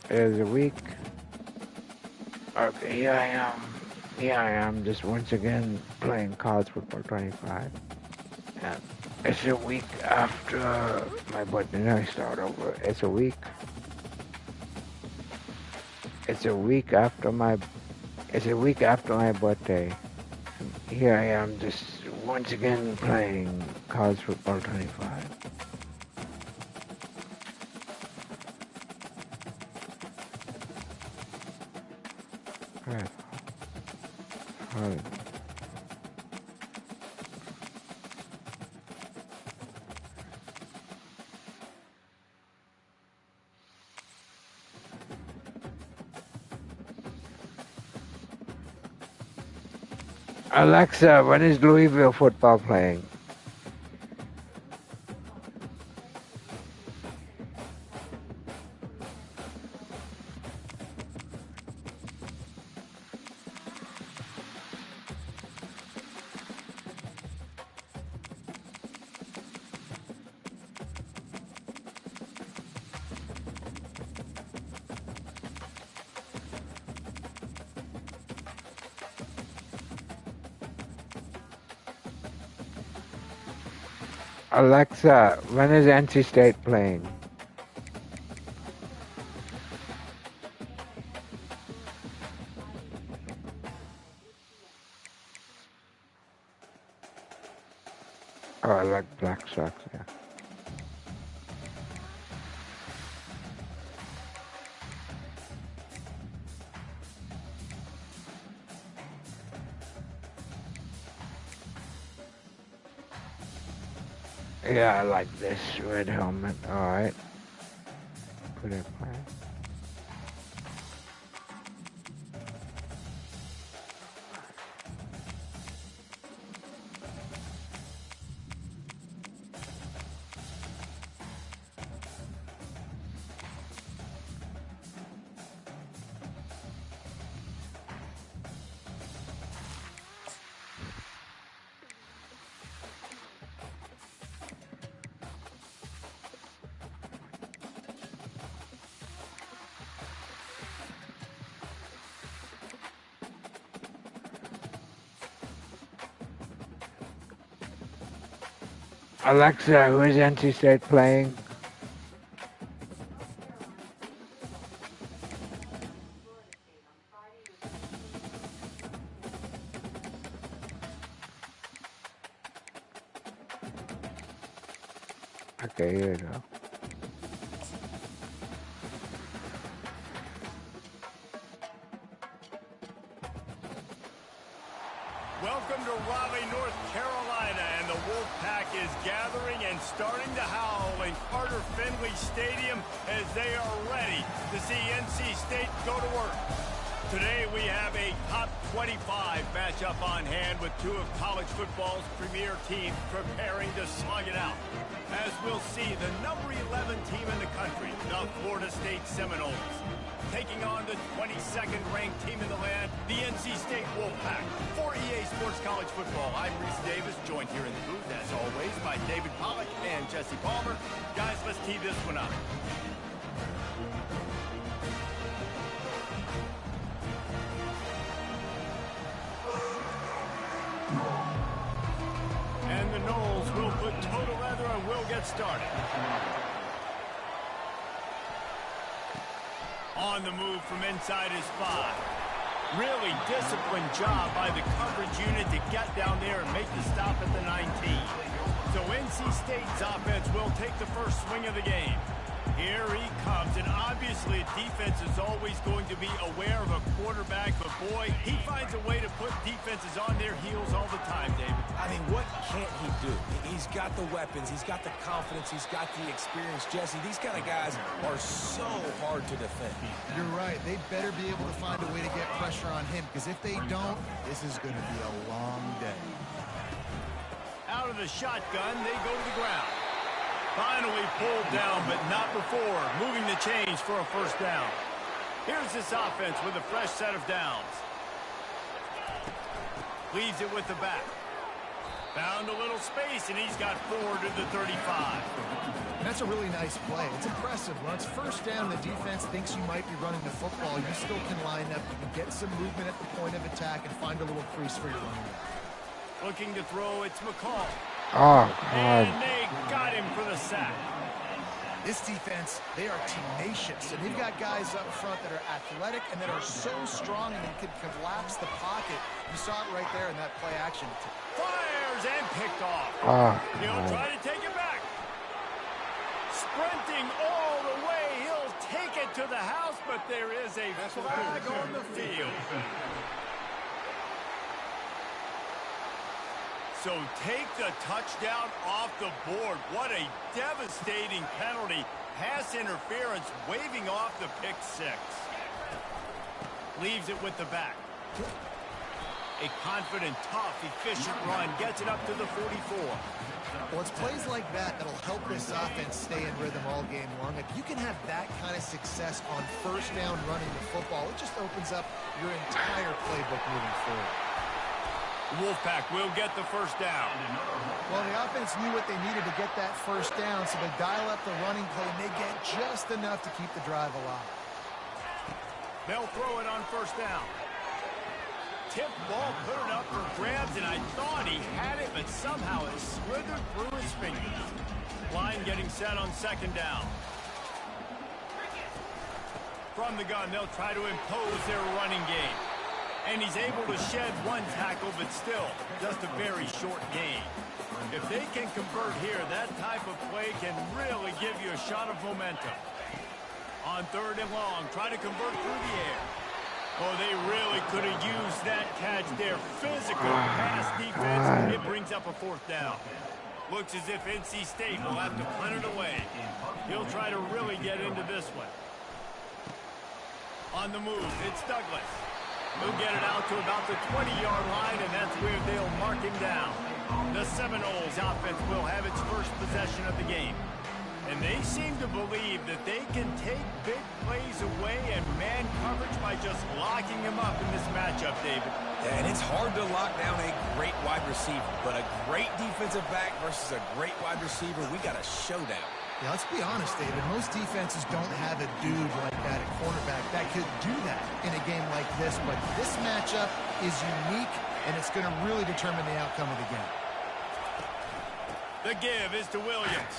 There's a week. Okay, here I am. Here I am, just once again playing College Football 25. And it's a week after my birthday. Now I start over. It's a week. It's a week after my. It's a week after my birthday. And here I am, just once again playing College Football 25. Right. Right. Alexa, when is Louisville football playing? Alexa, when is NC State playing? Oh, I like Black Sox, yeah. Yeah, I like this red helmet. Alright. Put it back. Alexa, who is NC State playing? Okay, here we go. Welcome to Raleigh, North Carolina, and the Wolfpack is gathering and starting to howl in Carter Finley Stadium as they are ready to see NC State go to work. Today we have a top 25 matchup on hand with two of college football's premier teams preparing to slug it out. As we'll see, the number 11 team in the country, the Florida State Seminoles, taking on the 22nd ranked team in the land, the NC State Wolfpack. For EA Sports College Football, I'm Reese Davis, joined here in the booth, as always, by David Pollack and Jesse Palmer. Guys, let's tee this one up. And the Noles will put toe to leather and will get started. On the move from inside his 5. Really disciplined job by the coverage unit to get down there and make the stop at the 19. So NC State's offense will take the first swing of the game. Here he comes, and obviously defense is always going to be aware of a quarterback, but boy, he finds a way to put defenses on their heels all the time, David. I mean, what can't he do? He's got the weapons, he's got the confidence, he's got the experience. Jesse, these kind of guys are so hard to defend. You're right. They better be able to find a way to get pressure on him, because if they don't, this is going to be a long day. Out of the shotgun, they go to the ground. Finally pulled down, but not before moving the chains for a first down. Here's this offense with a fresh set of downs. Leaves it with the back. Found a little space, and he's got 4 to the 35. That's a really nice play. It's impressive. When it's first down, the defense thinks you might be running the football. You still can line up. You can get some movement at the point of attack and find a little crease for your running back. Looking to throw, it's McCall. Oh, God. And they got him for the sack. This defense, they are tenacious, and they've got guys up front that are athletic and that are so strong and can collapse the pocket. You saw it right there in that play action. Fires and picked off. Oh, He'll try to take it back. Sprinting all the way. He'll take it to the house, but there is a flag on the field. So take the touchdown off the board. What a devastating penalty. Pass interference, waving off the pick 6. Leaves it with the back. A confident, tough, efficient run. Gets it up to the 44. Well, it's plays like that that'll help this offense stay in rhythm all game long. If you can have that kind of success on first down running the football, it just opens up your entire playbook moving forward. Wolfpack will get the first down. Well, the offense knew what they needed to get that first down, so they dial up the running play, and they get just enough to keep the drive alive. They'll throw it on first down. Tip ball, put it up for grabs, and I thought he had it, but somehow it slithered through his fingers. Line getting set on second down. From the gun, they'll try to impose their running game. And he's able to shed one tackle, but still, just a very short gain. If they can convert here, that type of play can really give you a shot of momentum. On third and long, try to convert through the air. Oh, they really could have used that catch there. Physical pass defense. It brings up a fourth down. Looks as if NC State will have to punt it away. He'll try to really get into this one. On the move, it's Douglas. He'll get it out to about the 20-yard line, and that's where they'll mark him down. The Seminoles offense will have its first possession of the game. And they seem to believe that they can take big plays away and man coverage by just locking him up in this matchup, David. Yeah, and it's hard to lock down a great wide receiver, but a great defensive back versus a great wide receiver, we got a showdown. Yeah, let's be honest, David. Most defenses don't have a dude like that at cornerback that could do that in a game like this. But this matchup is unique, and it's going to really determine the outcome of the game. The give is to Williams.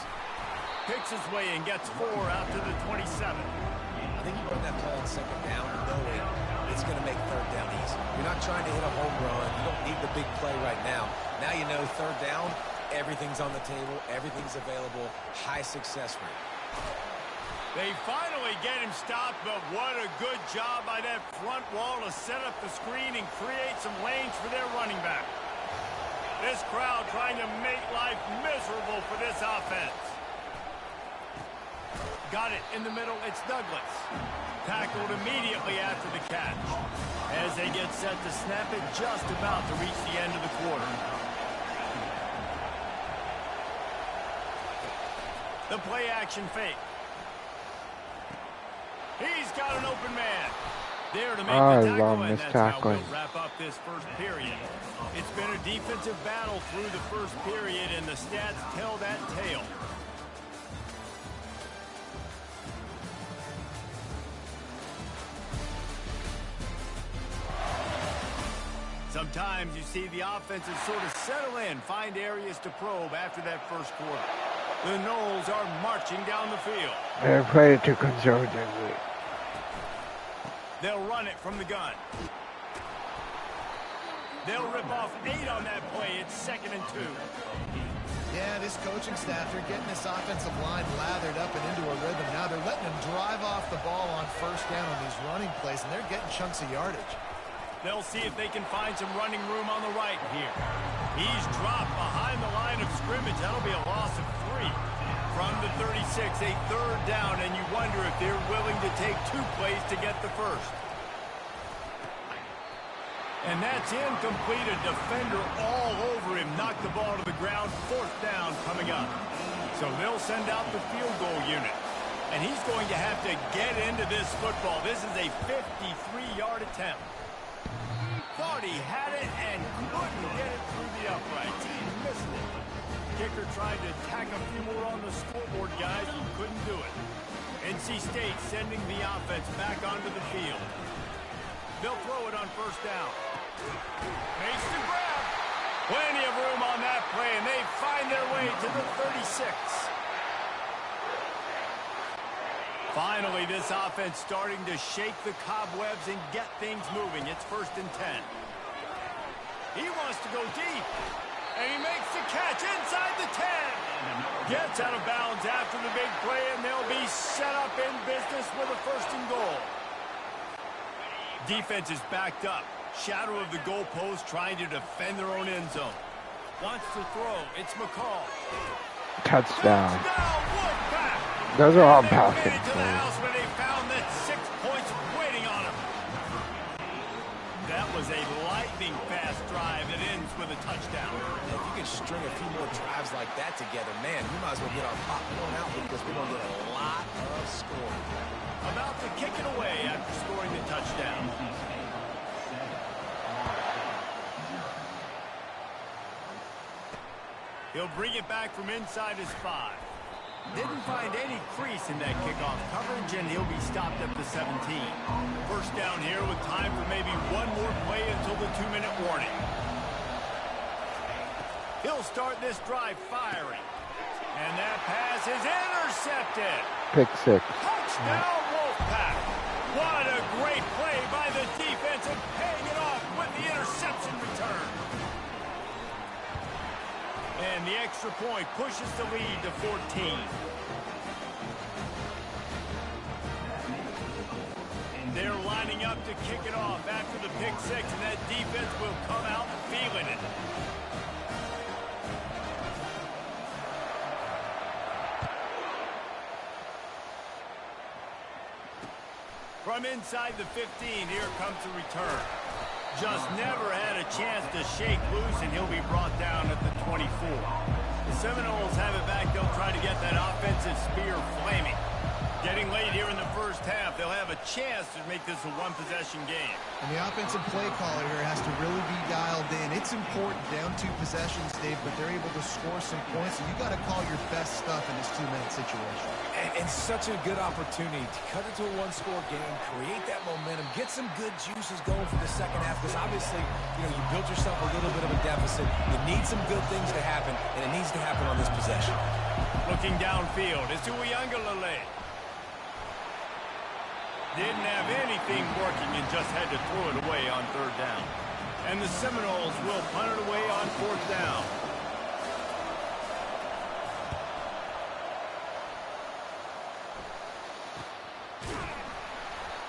Picks his way and gets 4 out to the 27. I think you run that play on second down knowing it's going to make third down easy. You're not trying to hit a home run. You don't need the big play right now. Now you know third down, everything's on the table, everything's available, high success rate. They finally get him stopped, but what a good job by that front wall to set up the screen and create some lanes for their running back. This crowd trying to make life miserable for this offense. Got it in the middle, it's Douglas. Tackled immediately after the catch. As they get set to snap it, just about to reach the end of the quarter. The play action fake. He's got an open man. There to make the tackle, and that's how we'll wrap up this first period. It's been a defensive battle through the first period, and the stats tell that tale. Sometimes you see the offenses sort of settle in, find areas to probe after that first quarter. The Noles are marching down the field. They're playing too conservatively. They'll run it from the gun. They'll rip off 8 on that play. It's 2nd and 2. Yeah, this coaching staff, they're getting this offensive line lathered up and into a rhythm. Now they're letting them drive off the ball on first down on these running plays, and they're getting chunks of yardage. They'll see if they can find some running room on the right here. He's dropped behind the line of scrimmage. That'll be a loss of 3. From the 36, a third down, and you wonder if they're willing to take 2 plays to get the first. And that's incomplete. A defender all over him. Knocked the ball to the ground. 4th down coming up. So they'll send out the field goal unit. And he's going to have to get into this football. This is a 53-yard attempt. Thought he had it and couldn't get it through the uprights. He missed it. Kicker tried to tack a few more on the scoreboard, guys, and couldn't do it. NC State sending the offense back onto the field. They'll throw it on first down. Makes the grab. Plenty of room on that play, and they find their way to the 36. Finally, this offense starting to shake the cobwebs and get things moving. It's 1st and 10. He wants to go deep, and he makes the catch inside the 10. Gets out of bounds after the big play, and they'll be set up in business with a 1st and goal. Defense is backed up. Shadow of the goalpost, trying to defend their own end zone. Wants to throw. It's McCall. Touchdown. Wolfpack. Those are all They passing made it to the plays. house when they found that 6 points waiting on them. That was a lightning-fast drive that ends with a touchdown. If you can string a few more drives like that together, man, we might as well get our popcorn out because we're going to get a lot of scoring. About to kick it away after scoring the touchdown. He'll bring it back from inside his 5. Didn't find any crease in that kickoff coverage, and he'll be stopped at the 17. First down here with time for maybe one more play until the 2-minute warning. He'll start this drive firing. And that pass is intercepted. Pick 6. Touchdown, Wolfpack. What a great play by the defense and paying it off with the interception return. And the extra point pushes the lead to 14. They're lining up to kick it off after the pick 6, and that defense will come out feeling it. From inside the 15, here comes the return. Just never had a chance to shake loose, and he'll be brought down at the 24. The Seminoles have it back. They'll try to get that offensive spear flaming. Getting late here in the first half, they'll have a chance to make this a one-possession game. And the offensive play caller here has to really be dialed in. It's important down 2 possessions, Dave, but they're able to score some points. So you got to call your best stuff in this 2-minute situation. And such a good opportunity to cut it to a 1-score game, create that momentum, get some good juices going for the second half, because obviously, you built yourself a little bit of a deficit. You need some good things to happen, and it needs to happen on this possession. Looking downfield, it's Uiagalelei. Didn't have anything working and just had to throw it away on 3rd down. And the Seminoles will punt it away on 4th down.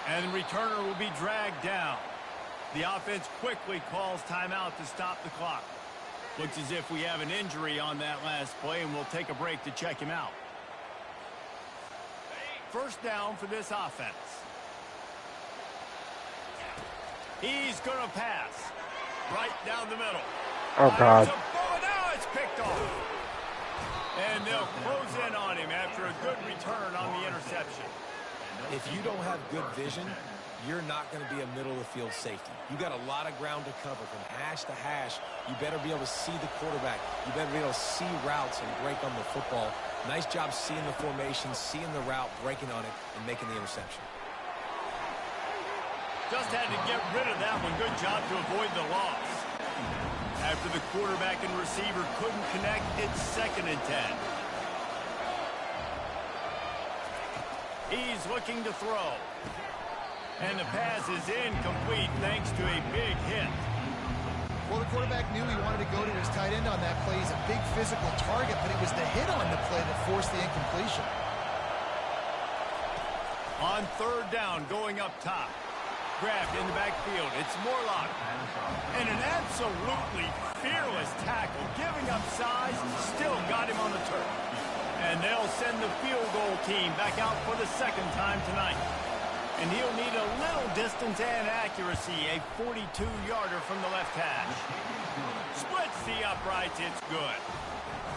And the returner will be dragged down. The offense quickly calls timeout to stop the clock. Looks as if we have an injury on that last play, and we'll take a break to check him out. First down for this offense. He's going to pass. Right down the middle. Oh, God. Now it's picked off. And they'll close in on him after a good return on the interception. If you don't have good vision, you're not going to be a middle-of-the-field safety. You got a lot of ground to cover from hash to hash. You better be able to see the quarterback. You better be able to see routes and break on the football. Nice job seeing the formation, seeing the route, breaking on it, and making the interception. Just had to get rid of that one. Good job to avoid the loss. After the quarterback and receiver couldn't connect, it's 2nd and 10. He's looking to throw. And the pass is incomplete thanks to a big hit. Well, the quarterback knew he wanted to go to his tight end on that play. He's a big physical target, but it was the hit on the play that forced the incompletion. On 3rd down, going up top. Grabbed in the backfield. It's Morlock. And an absolutely fearless tackle. Giving up size, still got him on the turf. And they'll send the field goal team back out for the 2nd time tonight. And he'll need a little distance and accuracy. A 42-yarder from the left hash. Splits the uprights. It's good.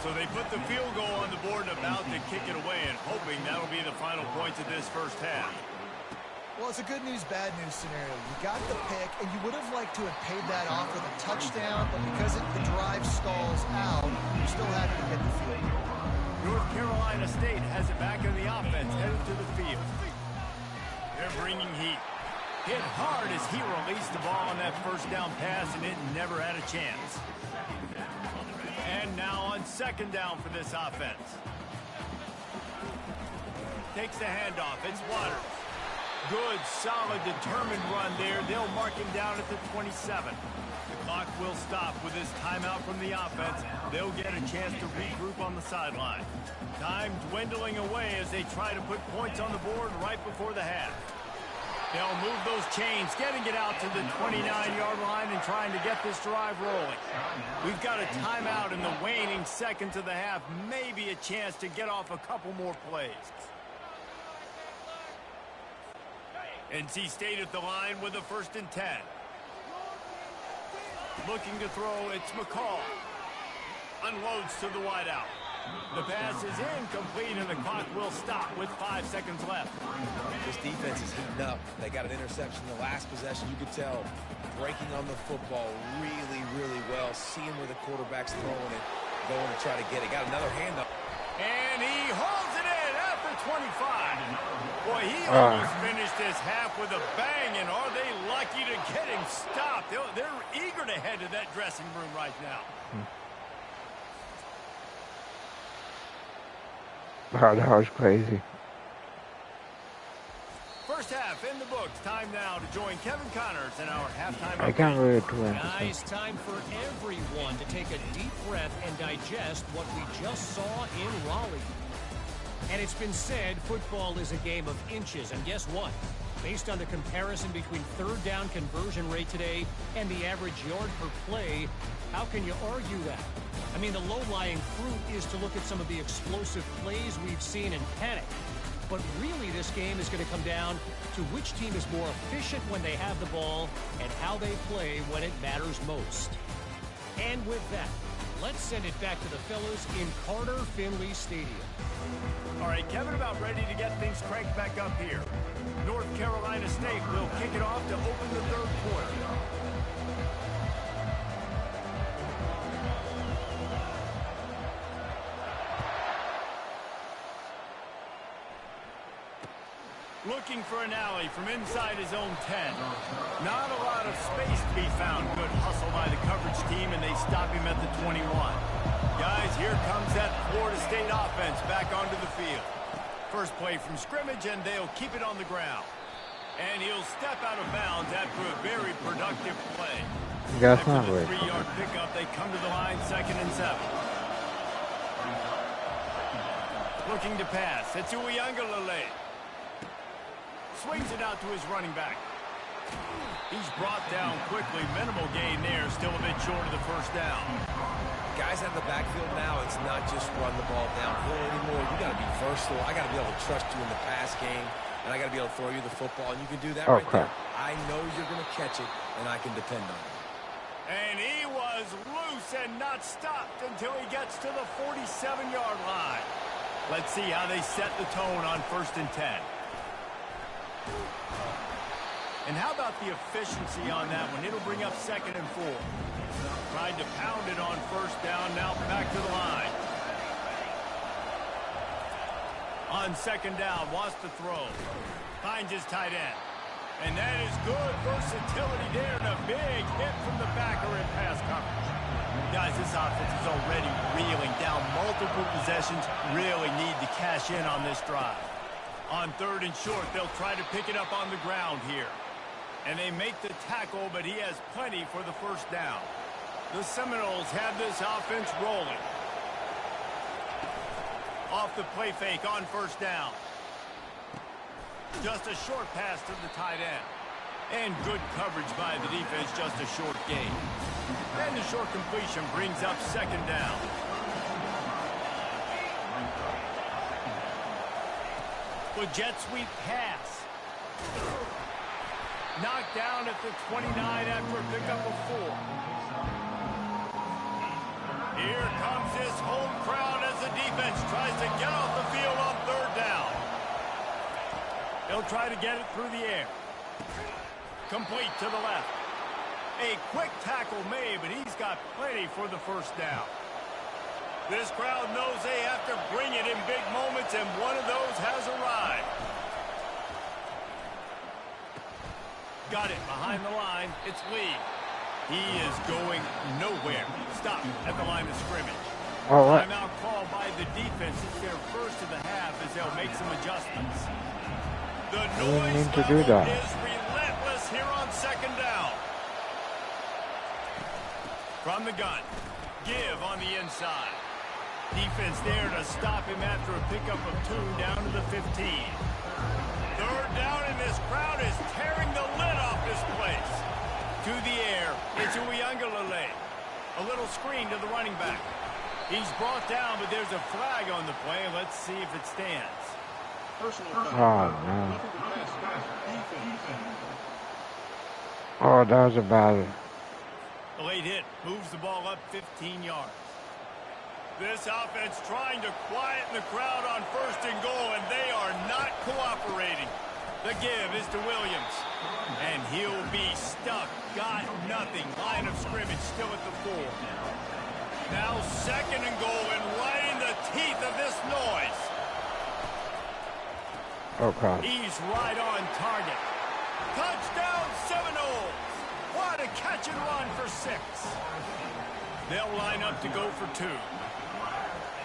So they put the field goal on the board and about to kick it away, and hoping that'll be the final points of this first half. Well, it's a good news, bad news scenario. You got the pick, and you would have liked to have paid that off with a touchdown, but because the drive stalls out, you're still happy to get the field. North Carolina State has it back in the offense, headed to the field. They're bringing heat. Hit hard as he released the ball on that first down pass, and it never had a chance. And now on second down for this offense. Takes the handoff. It's Waters. Good, solid, determined run there. They'll mark him down at the 27. The clock will stop with this timeout from the offense. They'll get a chance to regroup on the sideline. Time dwindling away as they try to put points on the board right before the half. They'll move those chains, getting it out to the 29-yard line and trying to get this drive rolling. We've got a timeout in the waning seconds of the half. Maybe a chance to get off a couple more plays. NC State at the line with a 1st and 10. Looking to throw, it's McCall. Unloads to the wideout. The pass is incomplete, and the clock will stop with 5 seconds left. This defense is heating up. They got an interception the last possession. You could tell breaking on the football really, really well, seeing where the quarterback's throwing it, going to try to get it. Got another handoff. And he holds it in after 25. Boy, he almost finished this half with a bang, and are they lucky to get him stopped? They're eager to head to that dressing room right now. Wow, that was crazy. First half in the books. Time now to join Kevin Connors in our halftime. I can't really do it. Guys, time for everyone to take a deep breath and digest what we just saw in Raleigh. And it's been said football is a game of inches. And guess what? Based on the comparison between third down conversion rate today and the average yard per play, how can you argue that? I mean, the low-lying fruit is to look at some of the explosive plays we've seen and panic. But really, this game is going to come down to which team is more efficient when they have the ball and how they play when it matters most. And with that, let's send it back to the fellas in Carter Finley Stadium. All right, Kevin, about ready to get things cranked back up here. North Carolina State will kick it off to open the third quarter. Looking for an alley from inside his own 10. Not a lot of space to be found. Good hustle by the coverage team, and they stop him at the 21. Guys, here comes that Florida State offense back onto the field. First play from scrimmage, and they'll keep it on the ground. And he'll step out of bounds after a very productive play. That's not After the right. 3-yard pickup, they come to the line, 2nd and 7. Looking to pass. It's Uiagalelei. Swings it out to his running back. He's brought down quickly. Minimal gain there. Still a bit short of the first down. Guys out of the backfield now, it's not just run the ball downhill anymore. You got to be versatile. I got to be able to trust you in the pass game, and I got to be able to throw you the football, and you can do that right crap. there. I know you're going to catch it, and I can depend on it. And he was loose and not stopped until he gets to the 47-yard line. Let's see how they set the tone on 1st and 10. And how about the efficiency on that one? It'll bring up 2nd and 4. Tried to pound it on first down, now back to the line. On 2nd down, wants to throw. Finds his tight end. And that is good versatility there, and a big hit from the backer in pass coverage. Guys, this offense is already reeling down multiple possessions. Really need to cash in on this drive. On 3rd and short, they'll try to pick it up on the ground here. And they make the tackle, but he has plenty for the first down. The Seminoles have this offense rolling. Off the play fake on 1st down. Just a short pass to the tight end. And good coverage by the defense, just a short gain. And the short completion brings up 2nd down. The jet sweep pass. Knocked down at the 29 after a pickup of 4. Here comes this home crowd as the defense tries to get off the field on 3rd down. He'll try to get it through the air. Complete to the left. A quick tackle made, but he's got plenty for the first down. This crowd knows they have to bring it in big moments, and one of those has arrived. Got it behind the line. It's Lee. He is going nowhere. Stop at the line of scrimmage. Timeout called by the defense. It's their first of the half as they'll make some adjustments. The noise level is relentless here on second down. From the gun. Give on the inside. Defense there to stop him after a pickup of 2 down to the 15. Third down, and this crowd is tearing the lid off this place. To the air, it's Uiagalelei. A little screen to the running back. He's brought down, but there's a flag on the play. Let's see if it stands. Oh, no. Oh, that was a bad. The late hit moves the ball up 15 yards. This offense trying to quieten the crowd on first and goal, and they are not cooperating. The give is to Williams, and he'll be stuck. Got nothing. Line of scrimmage still at the 4. Now second and goal, and right in the teeth of this noise. Okay. He's right on target. Touchdown Seminoles. What a catch and run for 6. They'll line up to go for 2.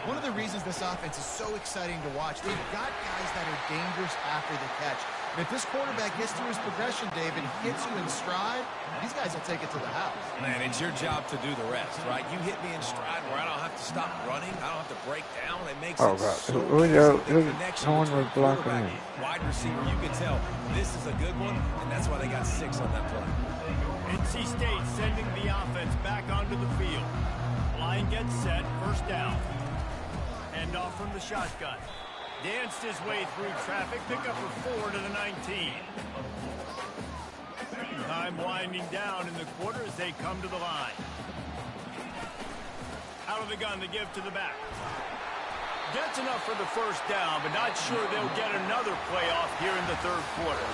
One of the reasons this offense is so exciting to watch, they've got guys that are dangerous after the catch. And if this quarterback gets through his progression, David, hits you in stride, these guys will take it to the house. Man, it's your job to do the rest, right? You hit me in stride where I don't have to stop running. I don't have to break down. It makes it so Someone was blocking me. Wide receiver, you can tell this is a good one, and that's why they got 6 on that play. NC State sending the offense back onto the field. Line gets set, first down. End off from the shotgun. Danced his way through traffic, pick up a 4 to the 19. Time winding down in the quarter as they come to the line. Out of the gun, the give to the back. Gets enough for the first down, but not sure they'll get another play off here in the third quarter.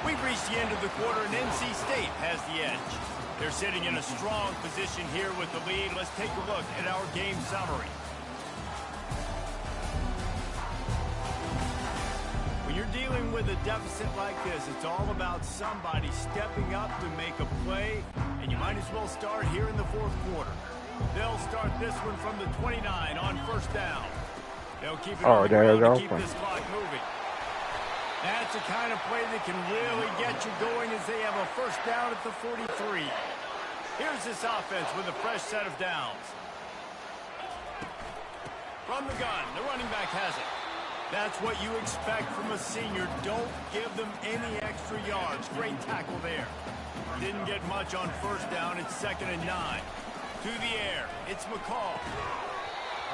We've reached the end of the quarter, and NC State has the edge. They're sitting in a strong position here with the lead. Let's take a look at our game summary. When you're dealing with a deficit like this, it's all about somebody stepping up to make a play, and you might as well start here in the fourth quarter. They'll start this one from the 29 on first down. They'll keep it on the ground to keep this clock moving. That's the kind of play that can really get you going as they have a first down at the 43. Here's this offense with a fresh set of downs. From the gun, the running back has it. That's what you expect from a senior. Don't give them any extra yards. Great tackle there. Didn't get much on first down. It's 2nd and 9. To the air. It's McCall.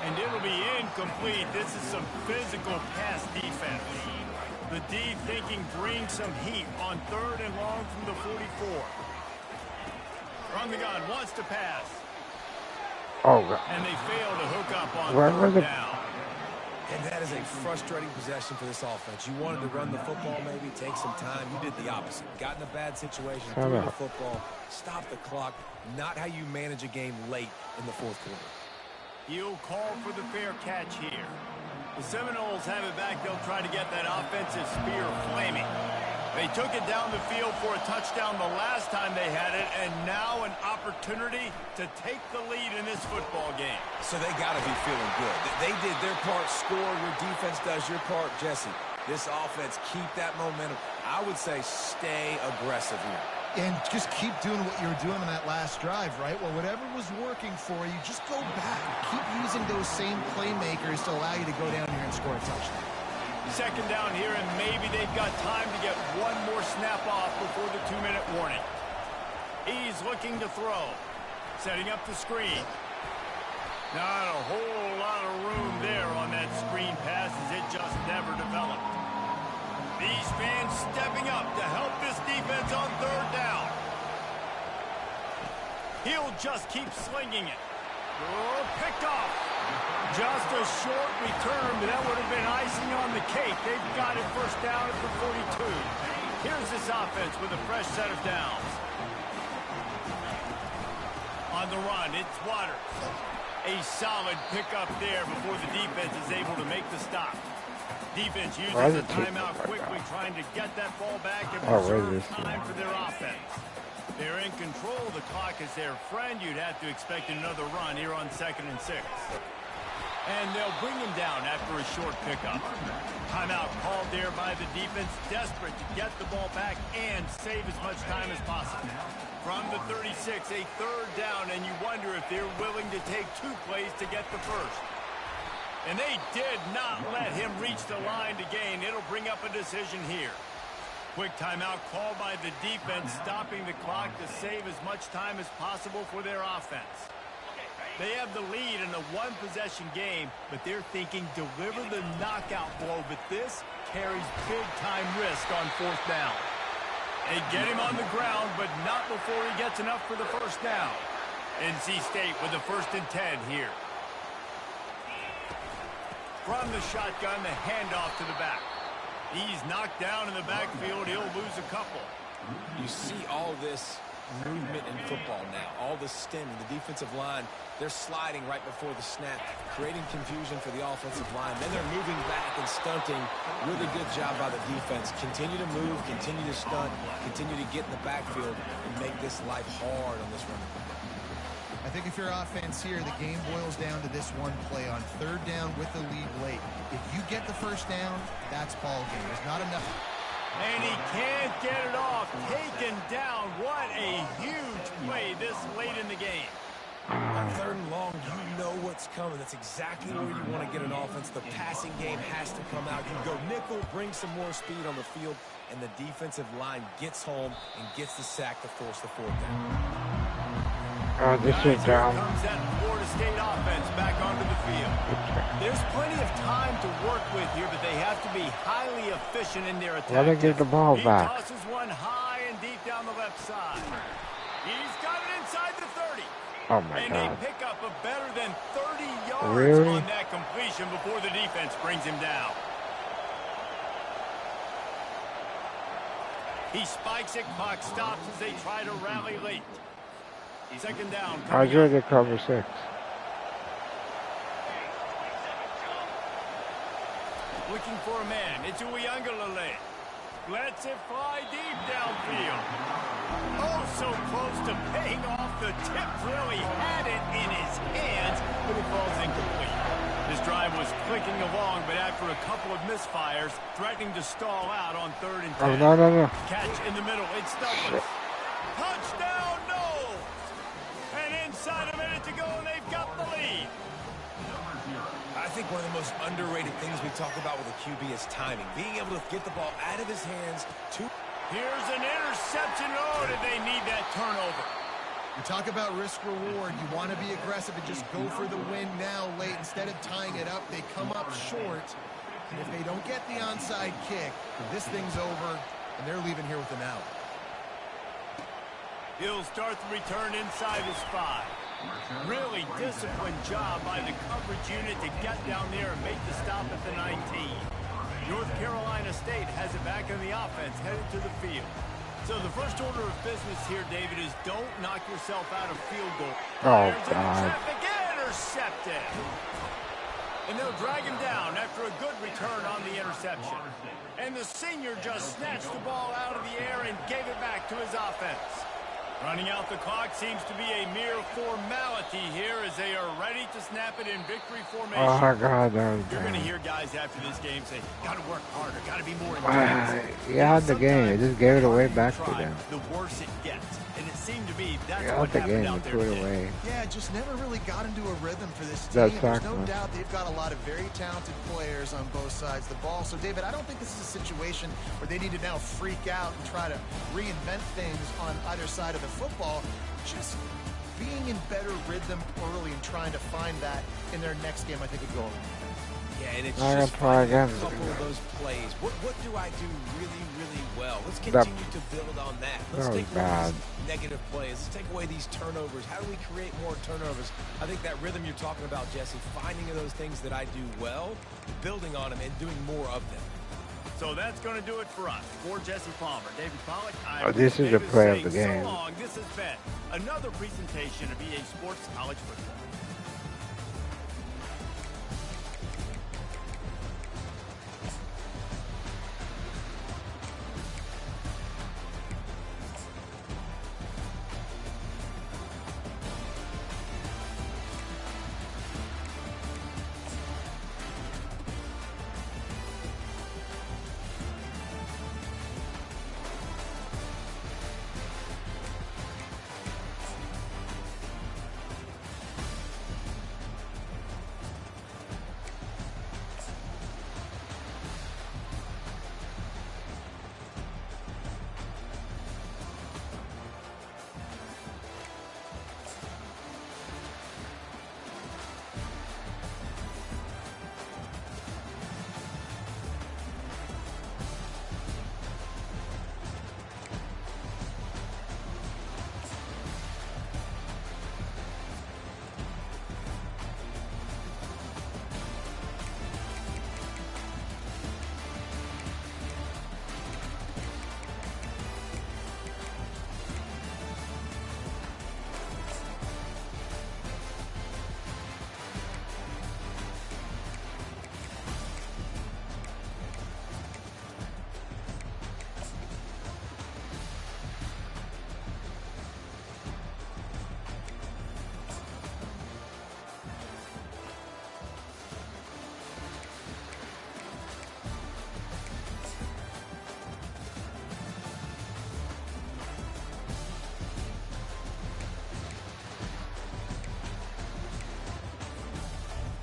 And it'll be incomplete. This is some physical pass defense. The D thinking bring some heat on 3rd and long from the 44. From the gun. Wants to pass. Oh, God. And they fail to hook up on 3rd down. And that is a frustrating possession for this offense. You wanted to run the football, maybe take some time. You did the opposite. Got in a bad situation, threw the football, stopped the clock. Not how you manage a game late in the fourth quarter. He'll call for the fair catch here. The Seminoles have it back. They'll try to get that offensive spear flaming. They took it down the field for a touchdown the last time they had it, and now an opportunity to take the lead in this football game. So they got to be feeling good. They did their part, score. Your defense does your part, Jesse. This offense, keep that momentum. I would say stay aggressive here. And just keep doing what you were doing on that last drive, right? Well, whatever was working for you, just go back. Keep using those same playmakers to allow you to go down here and score a touchdown. 2nd down here, and maybe they've got time to get one more snap off before the 2-minute warning. He's looking to throw. Setting up the screen. Not a whole lot of room there on that screen pass as it just never developed. These fans stepping up to help this defense on 3rd down. He'll just keep slinging it. Oh, picked off. Just a short return, but that would have been icing on the cake. They've got it first down at the 42. Here's this offense with a fresh set of downs. On the run, it's Waters. A solid pickup there before the defense is able to make the stop. Defense uses a timeout quickly, trying to get that ball back and preserve time for their offense. They're in control. The clock is their friend. You'd have to expect another run here on 2nd and 6. And they'll bring him down after a short pickup. Timeout called there by the defense, desperate to get the ball back and save as much time as possible. From the 36, a 3rd down, and you wonder if they're willing to take 2 plays to get the first. And they did not let him reach the line to gain. It'll bring up a decision here. Quick timeout called by the defense, stopping the clock to save as much time as possible for their offense. They have the lead in a 1-possession game, but they're thinking deliver the knockout blow, but this carries big-time risk on 4th down. They get him on the ground, but not before he gets enough for the first down. NC State with the 1st and 10 here. From the shotgun, the handoff to the back. He's knocked down in the backfield. He'll lose a couple. You see all this movement in football now. All the stem, the defensive line, they're sliding right before the snap, creating confusion for the offensive line. Then they're moving back and stunting. Really good job by the defense. Continue to move, continue to stunt, continue to get in the backfield and make this life hard on this run. I think if you're offense here, the game boils down to this one play on 3rd down with the lead late. If you get the first down, that's ball game. There's not enough. And he can't get it off. Taken down. What a huge play this late in the game. On 3rd and long, you know what's coming. That's exactly where you want to get an offense. The passing game has to come out. You go nickel, bring some more speed on the field, and the defensive line gets home and gets the sack to force the 4th down. This is down. Here comes that Florida State offense back onto the field. There's plenty of time to work with here, but they have to be highly efficient in their attack. Let him get the ball back. He tosses one high and deep down the left side. He's got it inside the 30. Oh my and God. they pick up a better than 30 yards Really? on that completion before the defense brings him down. He spikes it, clock stops as they try to rally late. 2nd down. I drew the cover 6. Looking for a man. It's Uiagalelei. Lets it fly deep downfield. Oh, so close to paying off the tip drill. He had it in his hands, but it falls incomplete. This drive was clicking along, but after a couple of misfires, threatening to stall out on 3rd and 10. Oh, no. Catch in the middle. It's Douglas. Touchdown, no! And inside a minute to go, and they've got the lead. I think one of the most underrated things we talk about with a QB is timing. Being able to get the ball out of his hands to... Here's an interception. Oh, did they need that turnover? You talk about risk-reward. You want to be aggressive and just go for the win now late. Instead of tying it up, they come up short. And if they don't get the onside kick, this thing's over, and they're leaving here with an out. He'll start the return inside his 5. Really disciplined job by the coverage unit to get down there and make the stop at the 19. North Carolina State has it back in the offense, headed to the field. So the first order of business here, David, is don't knock yourself out of field goal. Oh, God. Intercepted. And they'll drag him down after a good return on the interception. And the senior just snatched the ball out of the air and gave it back to his offense. Running out the clock seems to be a mere formality here as they are ready to snap it in victory formation. Oh my God, that was You're going to bad. hear guys after this game say, got to work harder, got to be more intense. You had the game. You just gave it away back to them. The worse it gets. And it seemed to be that's You what had the happened game. out You there threw it today. away. Yeah, just never really got into a rhythm for this team. That's There's no Sacramento. doubt they've got a lot of very talented players on both sides of the ball. So, David, I don't think this is a situation where they need to now freak out and try to reinvent things on either side of the football. Just being in better rhythm early and trying to find that in their next game, I think would go over. Yeah, and it's I'm gonna just try finding a again. couple of those plays. What do I do really, really well? Let's continue to build on that. Let's That was take away bad. these negative plays. Let's take away these turnovers. How do we create more turnovers? I think that rhythm you're talking about, Jesse, finding those things that I do well, building on them, and doing more of them. So that's going to do it for us. For Jesse Palmer, David Pollack, Oh, this is the play of the game. So long. This has been another presentation of EA Sports College Football.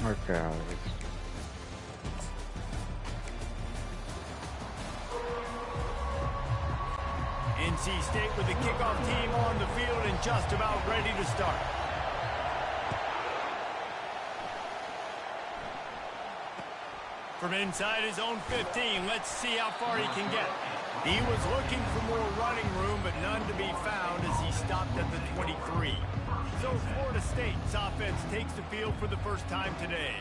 Okay, Alex. NC State with the kickoff team on the field and just about ready to start. From inside his own 15, let's see how far he can get. He was looking for more running room, but none to be found as he stopped at the 23. So Florida State's offense takes the field for the first time today.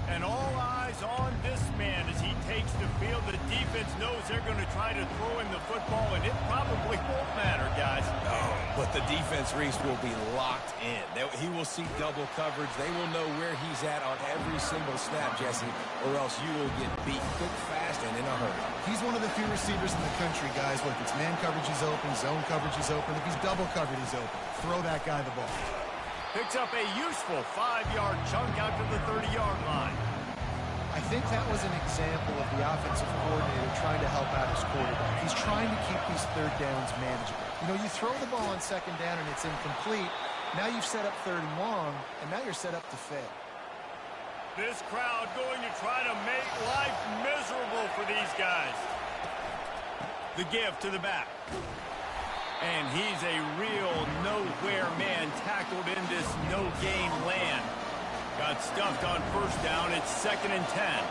And all eyes on this man as he takes the field. The defense knows they're going to try to throw him the football, and it probably won't matter, guys. Oh, but the defense, Reese, will be locked in. He will see double coverage. They will know where he's at on every single snap, Jesse, or else you will get beat quick, fast, and in a hurry. He's one of the few receivers in the country, guys, where if it's man coverage, he's open, zone coverage, he's open. If he's double covered, he's open. Throw that guy the ball. Picks up a useful 5-yard chunk out to the 30-yard line. I think that was an example of the offensive coordinator trying to help out his quarterback. He's trying to keep these third downs manageable. You know, you throw the ball on second down and it's incomplete. Now you've set up third and long, and now you're set up to fail. This crowd going to try to make life miserable for these guys. The give to the back. And he's a real nowhere man tackled in this no-gain land. Got stuffed on first down. It's 2nd and 10.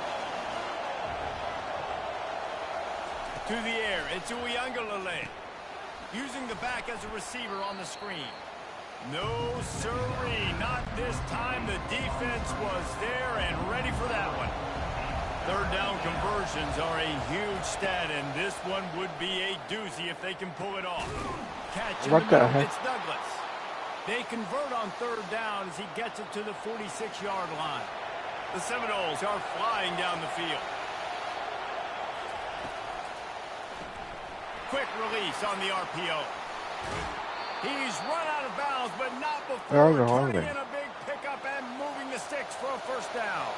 To the air. It's Uiagalelei. Using the back as a receiver on the screen. No, sirree. Not this time. The defense was there and ready for that one. Third down conversions are a huge stat, and this one would be a doozy if they can pull it off. Catch in What the the middle. heck? It's Douglas. They convert on third down as he gets it to the 46-yard line. The Seminoles are flying down the field. Quick release on the RPO. He's run out of bounds, but not before turning in a big pickup and moving the sticks for a first down.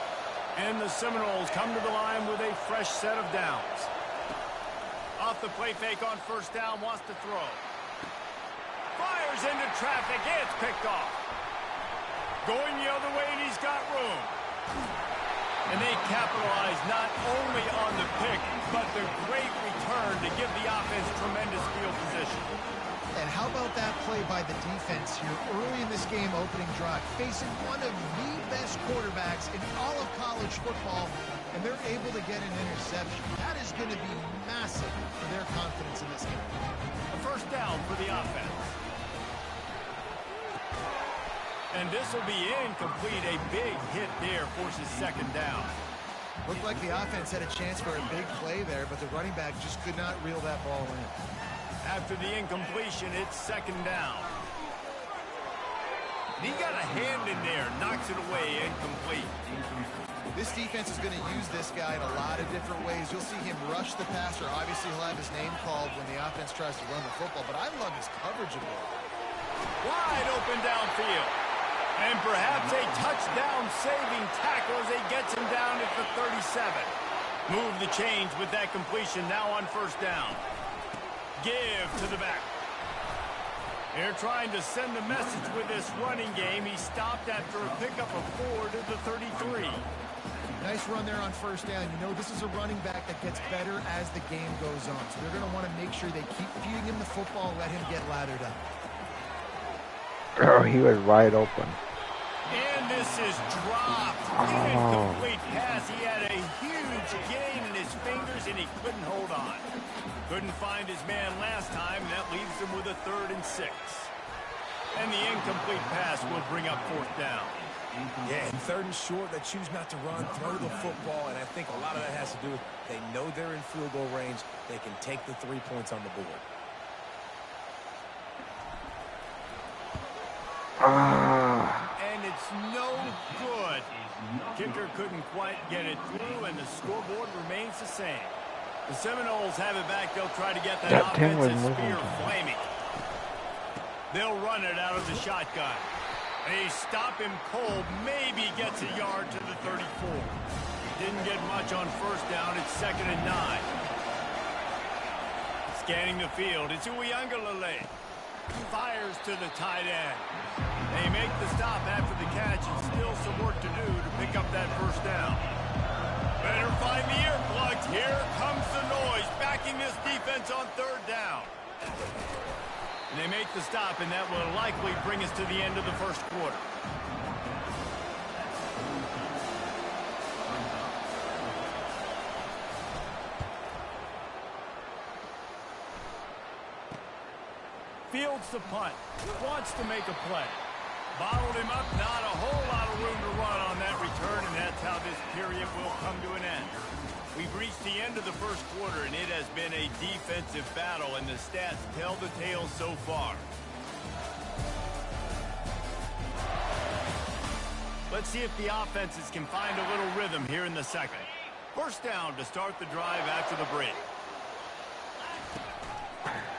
And the Seminoles come to the line with a fresh set of downs. Off the play fake on first down, wants to throw. Fires into traffic, it's picked off. Going the other way, and he's got room. And they capitalize not only on the pick, but the great return to give the offense tremendous field position. And how about that play by by the defense here early in this game opening drive, facing one of the best quarterbacks in all of college football, and they're able to get an interception. That is going to be massive for their confidence in this game. A first down for the offense. And this will be incomplete. A big hit there forces second down. Looked like the offense had a chance for a big play there, but the running back just could not reel that ball in. After the incompletion, it's second down. He got a hand in there, knocks it away, incomplete. This defense is going to use this guy in a lot of different ways. You'll see him rush the passer. Obviously, he'll have his name called when the offense tries to run the football, but I love his coverage of it. Wide open downfield. And perhaps a touchdown-saving tackle as he gets him down at the 37. Move the chains with that completion now on first down. Give to the back. They're trying to send a message with this running game. He stopped after a pickup of 4 to the 33. Nice run there on first down. You know, this is a running back that gets better as the game goes on. So they're going to want to make sure they keep feeding him the football, let him get lathered up. Oh, he was wide open. And this is dropped. Incomplete pass. He had a huge gain in his fingers, and he couldn't hold on. Couldn't find his man last time, and that leaves him with a 3rd and 6. And the incomplete pass will bring up fourth down. Yeah, and 3rd and short, they choose not to run, throw the football, and I think a lot of that has to do with they know they're in field goal range. They can take the 3 points on the board. And it's no good. Kicker couldn't quite get it through, and the scoreboard remains the same. The Seminoles have it back. They'll try to get that offensive spear flaming. They'll run it out of the shotgun. They stop him cold. Maybe gets a yard to the 34. Didn't get much on first down. It's 2nd and 9. Scanning the field. It's Uiagalelei. Fires to the tight end. They make the stop after the catch, and still some work to do to pick up that first down. Better find the earplugs. Here comes the noise, backing this defense on 3rd down. And they make the stop, and that will likely bring us to the end of the first quarter. Fields the punt. Wants to make a play. Bottled him up. Not a whole lot of room to run on that return, and that's how this period will come to an end. We've reached the end of the first quarter, and it has been a defensive battle, and the stats tell the tale so far. Let's see if the offenses can find a little rhythm here in the second. First down to start the drive after the break.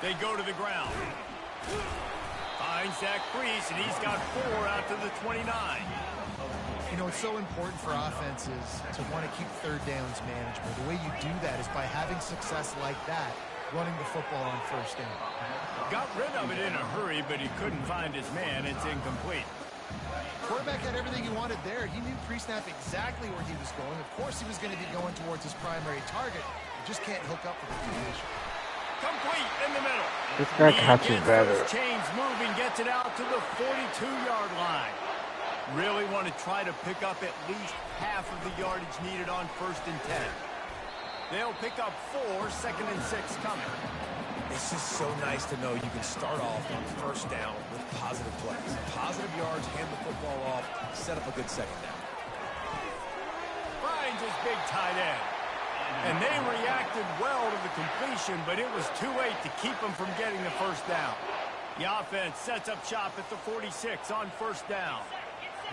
They go to the ground. Finds Zach Priest, and he's got 4 out to the 29. You know, it's so important for offenses to want to keep 3rd downs manageable. The way you do that is by having success like that, running the football on first down. Got rid of it in a hurry, but he couldn't find his man. It's incomplete. Quarterback had everything he wanted there. He knew pre-snap exactly where he was going. Of course, he was going to be going towards his primary target. He just can't hook up with the position. Complete in the middle. This guy catches better. Chains moving, gets it out to the 42-yard line. Really want to try to pick up at least half of the yardage needed on 1st and 10. They'll pick up 4, 2nd and 6 coming. It's just so nice to know you can start off on first down with positive plays. Positive yards, hand the football off, set up a good second down. Finds his big tight end. And they reacted well to the completion, but it was too late to keep them from getting the first down. The offense sets up shop at the 46 on first down.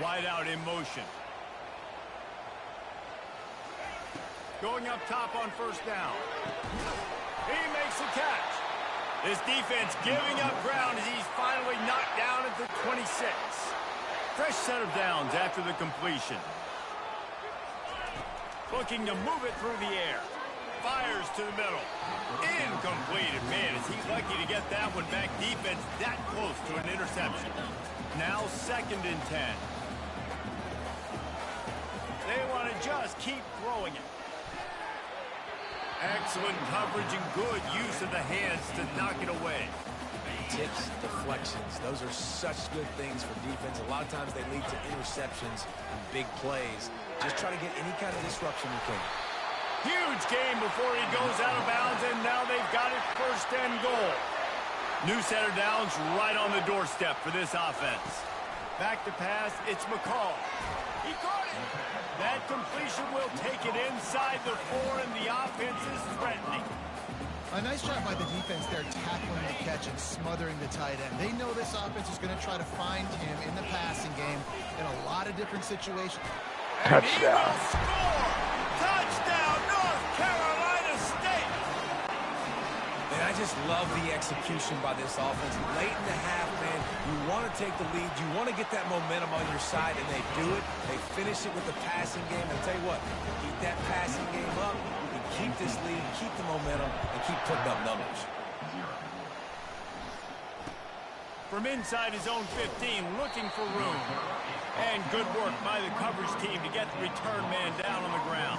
Wide out in motion. Going up top on first down. He makes the catch. This defense giving up ground as he's finally knocked down at the 26. Fresh set of downs after the completion. Looking to move it through the air. Fires to the middle. Incomplete. Man, is he lucky to get that one back. Defense that close to an interception. Now 2nd and 10. They want to just keep throwing it. Excellent coverage and good use of the hands to knock it away. tips, deflections. Those are such good things for defense. A lot of times they lead to interceptions and big plays. Just try to get any kind of disruption you can. Huge game before he goes out of bounds, and now they've got it 1st and goal. New set of downs right on the doorstep for this offense. Back to pass, it's McCall. He caught it. That completion will take it inside the 4, and the offense is threatening. A nice job by the defense there, tackling the catch and smothering the tight end. They know this offense is going to try to find him in the passing game in a lot of different situations. And he will score! Touchdown, North Carolina State! And I just love the execution by this offense. Late in the half, man, you want to take the lead. You want to get that momentum on your side, and they do it. They finish it with the passing game. And I'll tell you what, keep that passing game up. You can keep this lead, keep the momentum, and keep putting up numbers. From inside his own 15, looking for room. And good work by the coverage team to get the return man down on the ground.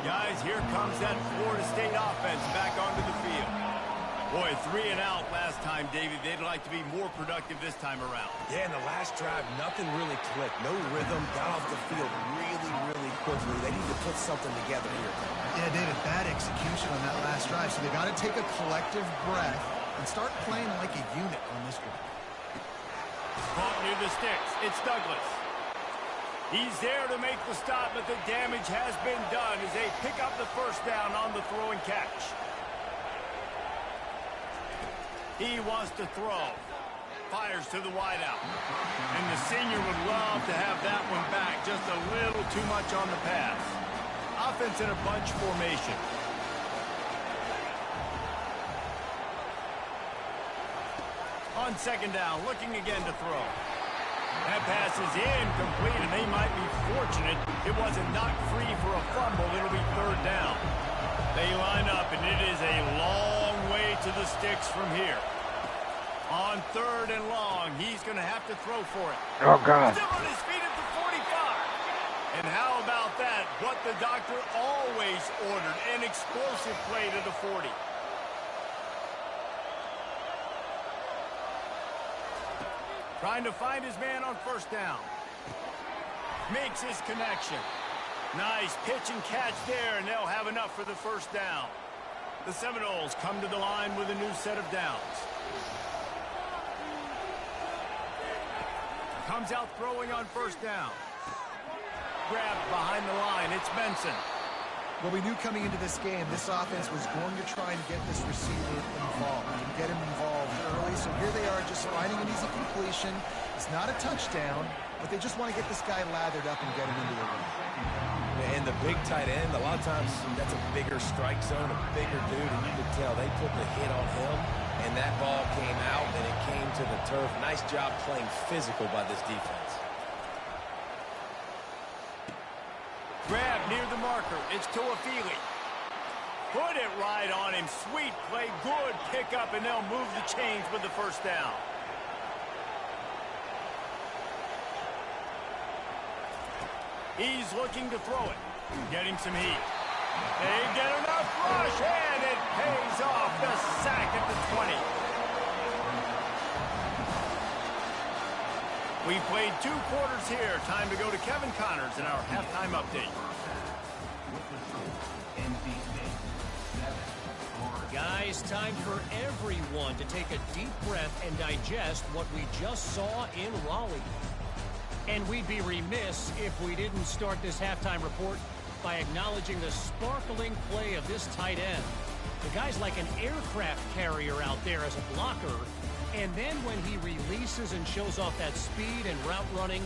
Guys, here comes that Florida State offense back onto the field. Boy, 3 and out last time, David. They'd like to be more productive this time around. Yeah, in the last drive, nothing really clicked. No rhythm, got off the field really quickly. They need to put something together here. Yeah, David, bad execution on that last drive. So they got to take a collective breath and start playing like a unit on this one. Caught near the sticks. It's Douglas. He's there to make the stop, but the damage has been done as they pick up the 1st down on the throw and catch. He wants to throw. Fires to the wideout. And the senior would love to have that one back. Just a little too much on the pass. Offense in a bunch formation. On 2nd down, looking again to throw. That pass is incomplete, and they might be fortunate it wasn't knocked free for a fumble. It'll be 3rd down. They line up, and it is a long way to the sticks from here. On 3rd and long, he's going to have to throw for it. Oh, God. Still on his feet at the 45. And how about that? What the doctor always ordered, an explosive play to the 40. Trying to find his man on 1st down. Makes his connection. Nice pitch and catch there, and they'll have enough for the 1st down. The Seminoles come to the line with a new set of downs. Comes out throwing on 1st down. Grabbed behind the line. It's Benson. Well, we knew coming into this game, this offense was going to try and get this receiver involved and get him involved early. So here they are just finding an easy completion. It's not a touchdown, but they just want to get this guy lathered up and get him into the ring. And the big tight end, a lot of times that's a bigger strike zone, a bigger dude, and you could tell they put the hit on him, and that ball came out, and it came to the turf. Nice job playing physical by this defense. Grab near the marker. It's Tuafili. Put it right on him. Sweet play. Good pickup, and they'll move the chains with the 1st down. He's looking to throw it. Getting some heat. They get enough rush, and it pays off. The sack at the 20. We played 2 quarters here. Time to go to Kevin Connors in our halftime update. Guys, time for everyone to take a deep breath and digest what we just saw in Raleigh. And we'd be remiss if we didn't start this halftime report by acknowledging the sparkling play of this tight end. The guy's like an aircraft carrier out there as a blocker. And then when he releases and shows off that speed and route running,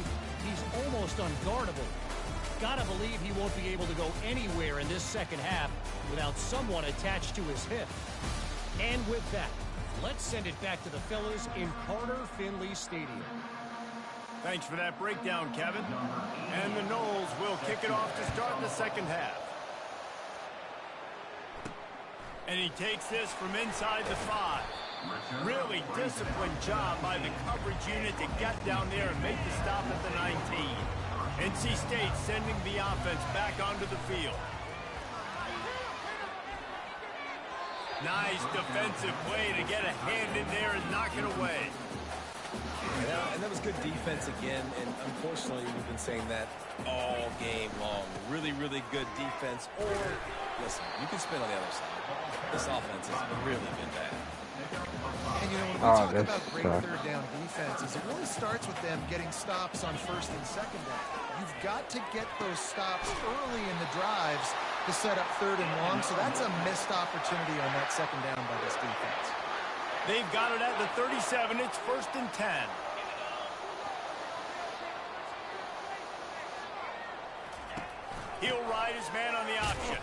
he's almost unguardable. Gotta believe he won't be able to go anywhere in this 2nd half without someone attached to his hip. And with that, let's send it back to the fellas in Carter Finley Stadium. Thanks for that breakdown, Kevin. And the Noles will kick it off to start the 2nd half. And he takes this from inside the 5. Really disciplined job by the coverage unit to get down there and make the stop at the 19. NC State sending the offense back onto the field. Nice defensive play to get a hand in there and knock it away. Yeah, and that was good defense again, and unfortunately we've been saying that all game long. Really, really good defense. Or, listen, you can spin on the other side. This offense has really been bad. And, you know, when we talk about great third down defenses, it really starts with them getting stops on first and second down. You've got to get those stops early in the drives to set up third and long, so that's a missed opportunity on that second down by this defense. They've got it at the 37. It's 1st and 10. He'll ride his man on the option.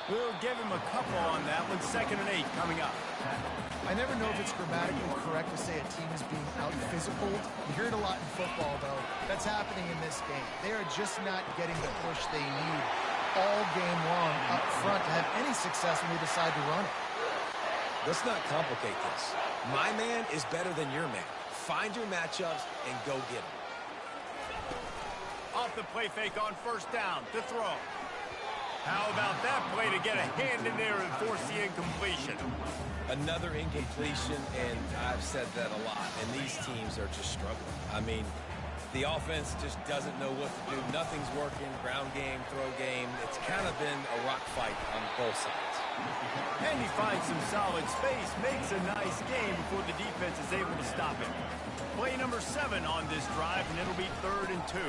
We'll give him a couple on that one. 2nd and 8 coming up. I never know if it's grammatically correct to say a team is being out-physicaled. You hear it a lot in football, though. That's happening in this game. They are just not getting the push they need all game long up front to have any success when they decide to run it. Let's not complicate this. My man is better than your man. Find your matchups and go get them. Off the play fake on 1st down to throw. How about that play to get a hand in there and force the incompletion? Another incompletion, and I've said that a lot, and these teams are just struggling. I mean, the offense just doesn't know what to do. Nothing's working. Ground game, throw game. It's kind of been a rock fight on both sides. And he finds some solid space, makes a nice game before the defense is able to stop him. Play number 7 on this drive, and it'll be 3rd and 2.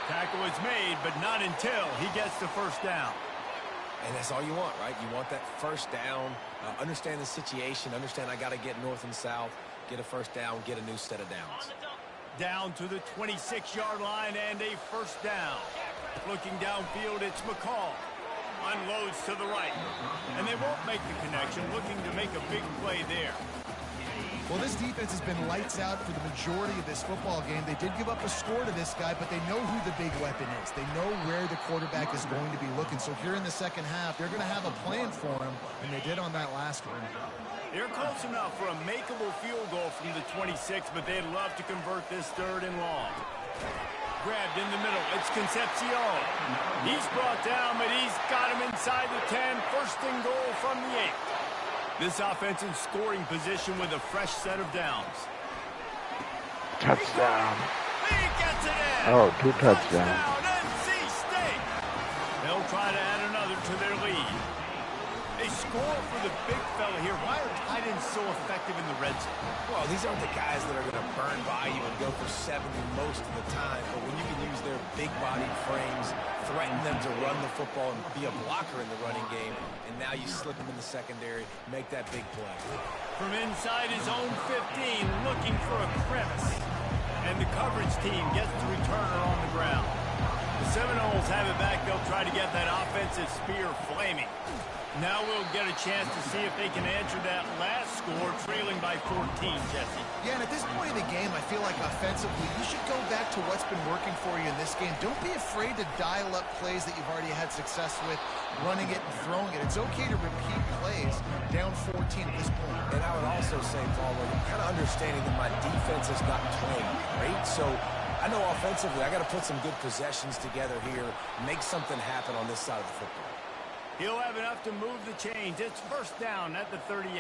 Tackle is made, but not until he gets the 1st down. And that's all you want, right? You want that 1st down, understand the situation, understand I got to get north and south, get a 1st down, get a new set of downs. Down to the 26-yard line and a 1st down. Looking downfield, it's McCall. Unloads to the right. And they won't make the connection, looking to make a big play there. Well, this defense has been lights out for the majority of this football game. They did give up a score to this guy, but they know who the big weapon is. They know where the quarterback is going to be looking. So here in the second half, they're going to have a plan for him, and they did on that last one. They're close enough for a makeable field goal from the 26, but they'd love to convert this 3rd and long. Grabbed in the middle. It's Concepcion. He's brought down, but he's got him inside the 10. 1st and goal from the 8. This offense in scoring position with a fresh set of downs. Touchdown. He gets it in. Oh, 2 touchdowns. Touchdown, NC State. They'll try to add another to their lead. They score for the big fella here. Why are tight ends so effective in the red zone? Well, these aren't the guys that are going to burn by you and go for 70 most of the time, but when you can use their big-bodied frames, threaten them to run the football and be a blocker in the running game, and now you slip them in the secondary, make that big play. From inside his own 15, looking for a crevice. And the coverage team gets the returner on the ground. The Seminoles have it back. They'll try to get that offensive spear flaming. Now we'll get a chance to see if they can answer that last score, trailing by 14, Jesse. Yeah, and at this point in the game, I feel like offensively, you should go back to what's been working for you in this game. Don't be afraid to dial up plays that you've already had success with, running it and throwing it. It's okay to repeat plays down 14 at this point. And I would also say, Paul, kind of understanding that my defense is not playing great, so I know offensively I got to put some good possessions together here, make something happen on this side of the football. He'll have enough to move the chains. It's 1st down at the 38.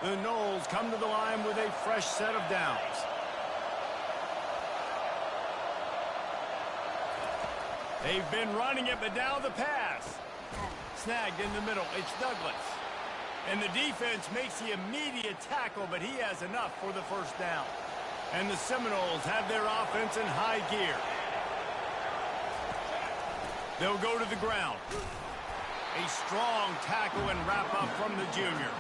The Noles come to the line with a fresh set of downs. They've been running it, but now the pass. Snagged in the middle. It's Douglas. And the defense makes the immediate tackle, but he has enough for the 1st down. And the Seminoles have their offense in high gear. They'll go to the ground. A strong tackle and wrap up from the junior.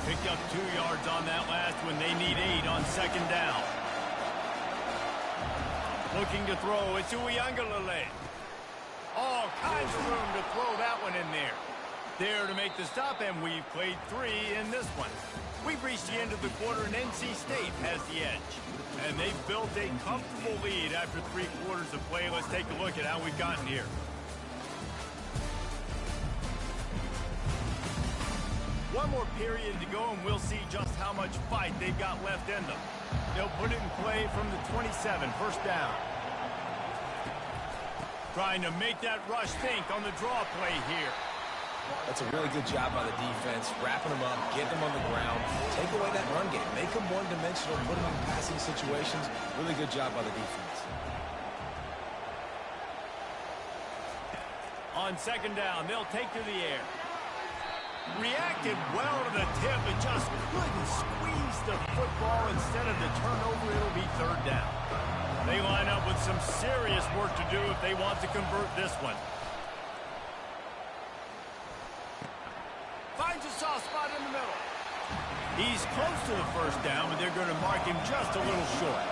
Picked up 2 yards on that last one. They need 8 on 2nd down. Looking to throw. It's Uiagalelei. All kinds of room to throw that one in there. There to make the stop, and we've played 3 in this one. We've reached the end of the quarter, and NC State has the edge. And they've built a comfortable lead after 3 quarters of play. Let's take a look at how we've gotten here. One more period to go, and we'll see just how much fight they've got left in them. They'll put it in play from the 27, 1st down. Trying to make that rush think on the draw play here. That's a really good job by the defense, wrapping them up, getting them on the ground, take away that run game, make them one-dimensional, put them in passing situations. Really good job by the defense. On second down, they'll take to the air. Reacted well to the tip, but just couldn't squeeze the football. Instead of the turnover, it'll be third down. They line up with some serious work to do if they want to convert this one. Finds a soft spot in the middle. He's close to the first down, but they're going to mark him just a little short.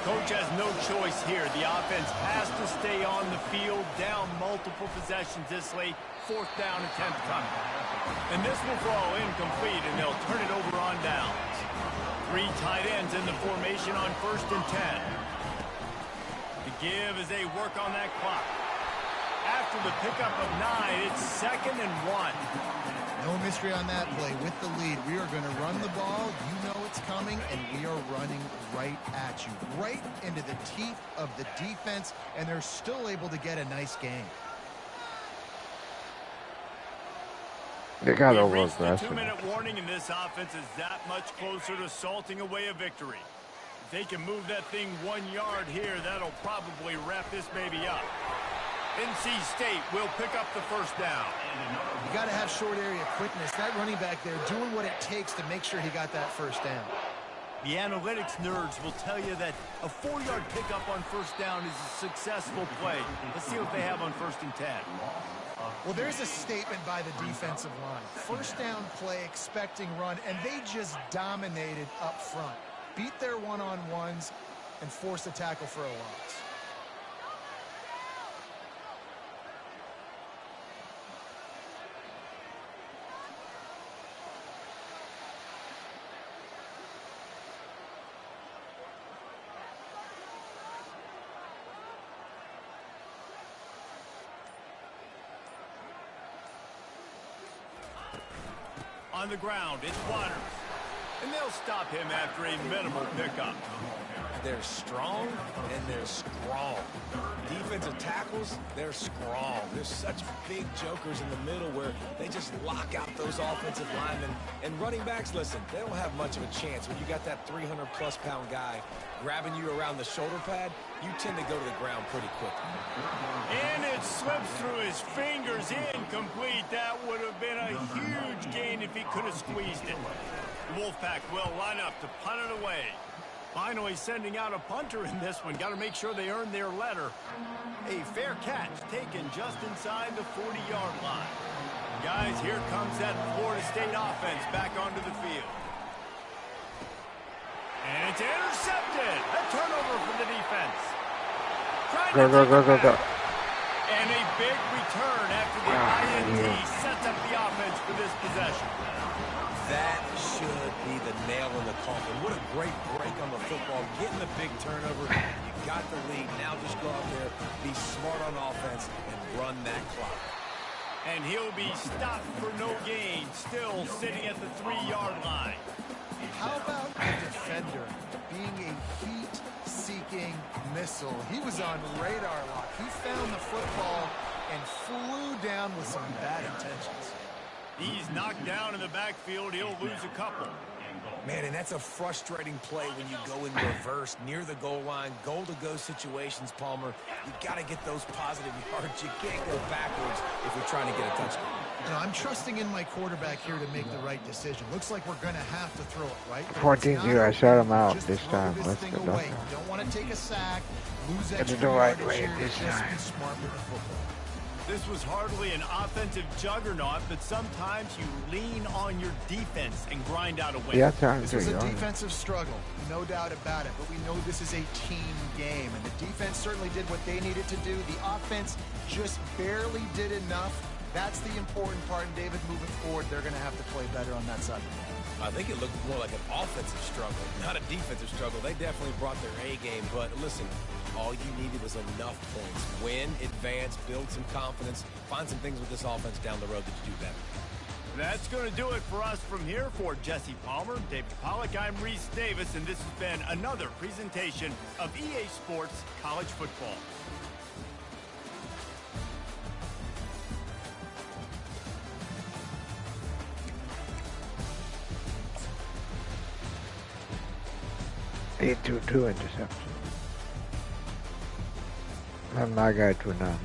Coach has no choice here. The offense has to stay on the field, down multiple possessions this late. Fourth down attempt coming. And this will fall incomplete, and they'll turn it over on downs. 3 tight ends in the formation on 1st and 10. The give as they work on that clock. After the pickup of 9, it's 2nd and 1. No mystery on that play. With the lead, we are going to run the ball. You know it's coming, and we are running right at you, right into the teeth of the defense, and they're still able to get a nice game. They got We've over reached the aggressive. 2-minute warning, and this offense is that much closer to salting away a victory. If they can move that thing 1 yard here, that'll probably wrap this baby up. NC State will pick up the first down. You got to have short area quickness. That running back there doing what it takes to make sure he got that first down. The analytics nerds will tell you that a 4-yard pickup on first down is a successful play. Let's see what they have on 1st and 10. Well, there's a statement by the defensive line. First down play, expecting run, and they just dominated up front. Beat their one-on-ones and forced a tackle for a loss. On the ground, it's Waters. And they'll stop him after a minimal pickup. They're strong, and they're strong. Defensive tackles, they're strong. There's such big jokers in the middle where they just lock out those offensive linemen. And running backs, listen, they don't have much of a chance. When you got that 300-plus pound guy grabbing you around the shoulder pad, you tend to go to the ground pretty quickly. And it slips through his fingers, incomplete. That would have been a huge gain if he could have squeezed it. The Wolfpack will line up to punt it away. Finally sending out a punter in this one. Got to make sure they earn their letter. A fair catch taken just inside the 40-yard line. Guys, here comes that Florida State offense back onto the field. And it's intercepted. A turnover for the defense. Go. And a big return after the INT sets up the offense for this possession. That should be the nail in the coffin. What a great break on the football. Getting the big turnover. You got the lead. Now just go out there, be smart on offense, and run that clock. And he'll be stopped for no gain, still sitting at the 3-yard line. How about the defender being a heat-seeking missile? He was on radar lock. He found the football and flew down with some bad intentions. He's knocked down in the backfield. He'll lose a couple. Man, and that's a frustrating play when you go in reverse near the goal line, goal-to-go situations, Palmer. You got to get those positive yards. You can't go backwards if you're trying to get a touchdown. You know, I'm trusting in my quarterback here to make the right decision. Looks like we're going to have to throw it, right? 14-0, I shut him out Just this throw time. this Let's thing go. away. You don't want to take a sack, lose Get extra it the right yardage way here. this Just time. be smart with the football. This was hardly an offensive juggernaut, but sometimes you lean on your defense and grind out a win. Yeah, time This to was a go. defensive struggle, no doubt about it, but we know this is a team game, and the defense certainly did what they needed to do. The offense just barely did enough. That's the important part, and David, moving forward, they're going to have to play better on that side of the ball. I think it looked more like an offensive struggle, not a defensive struggle. They definitely brought their A game, but listen, all you needed was enough points. Win, advance, build some confidence, find some things with this offense down the road that you do better. That's going to do it for us from here. For Jesse Palmer, David Pollack, I'm Reese Davis, and this has been another presentation of EA Sports College Football. He threw 2 interceptions. And my guy threw none.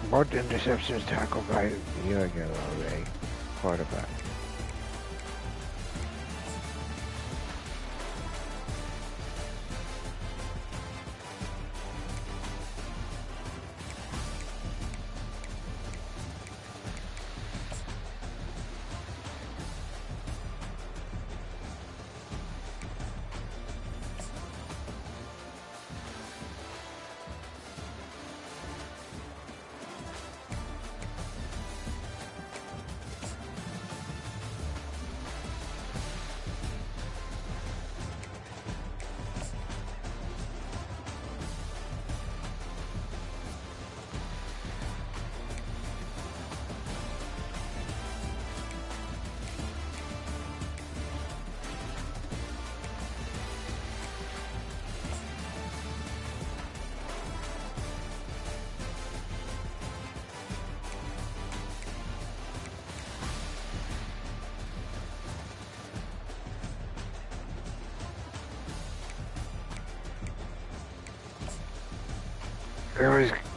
Both interceptions tackled by Jurgen Ray, quarterback.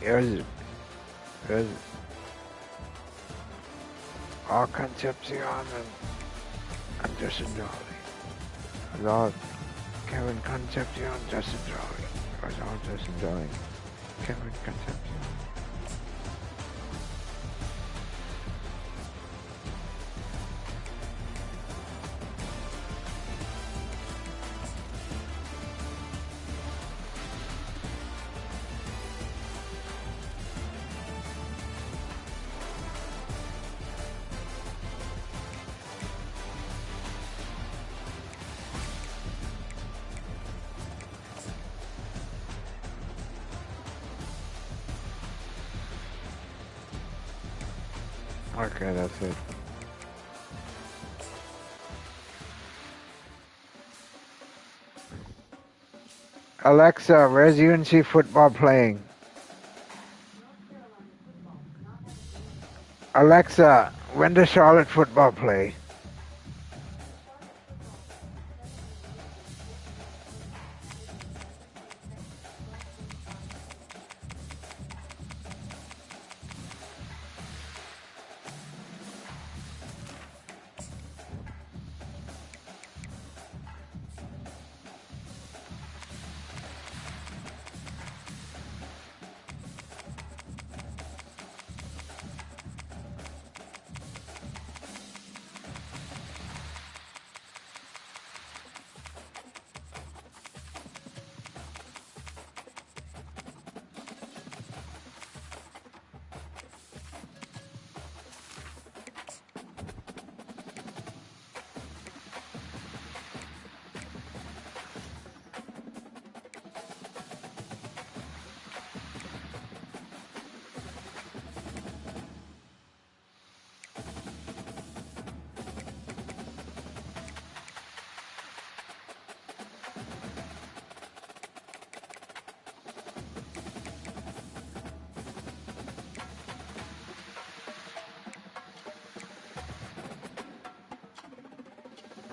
It was all Concepcion and Justin Jolly. It was all Kevin Concepcion, Justin Jolly. It was all Justin Jolly, Kevin Concepcion. Okay, that's it. Alexa, where's UNC football playing? Alexa, when does Charlotte football play?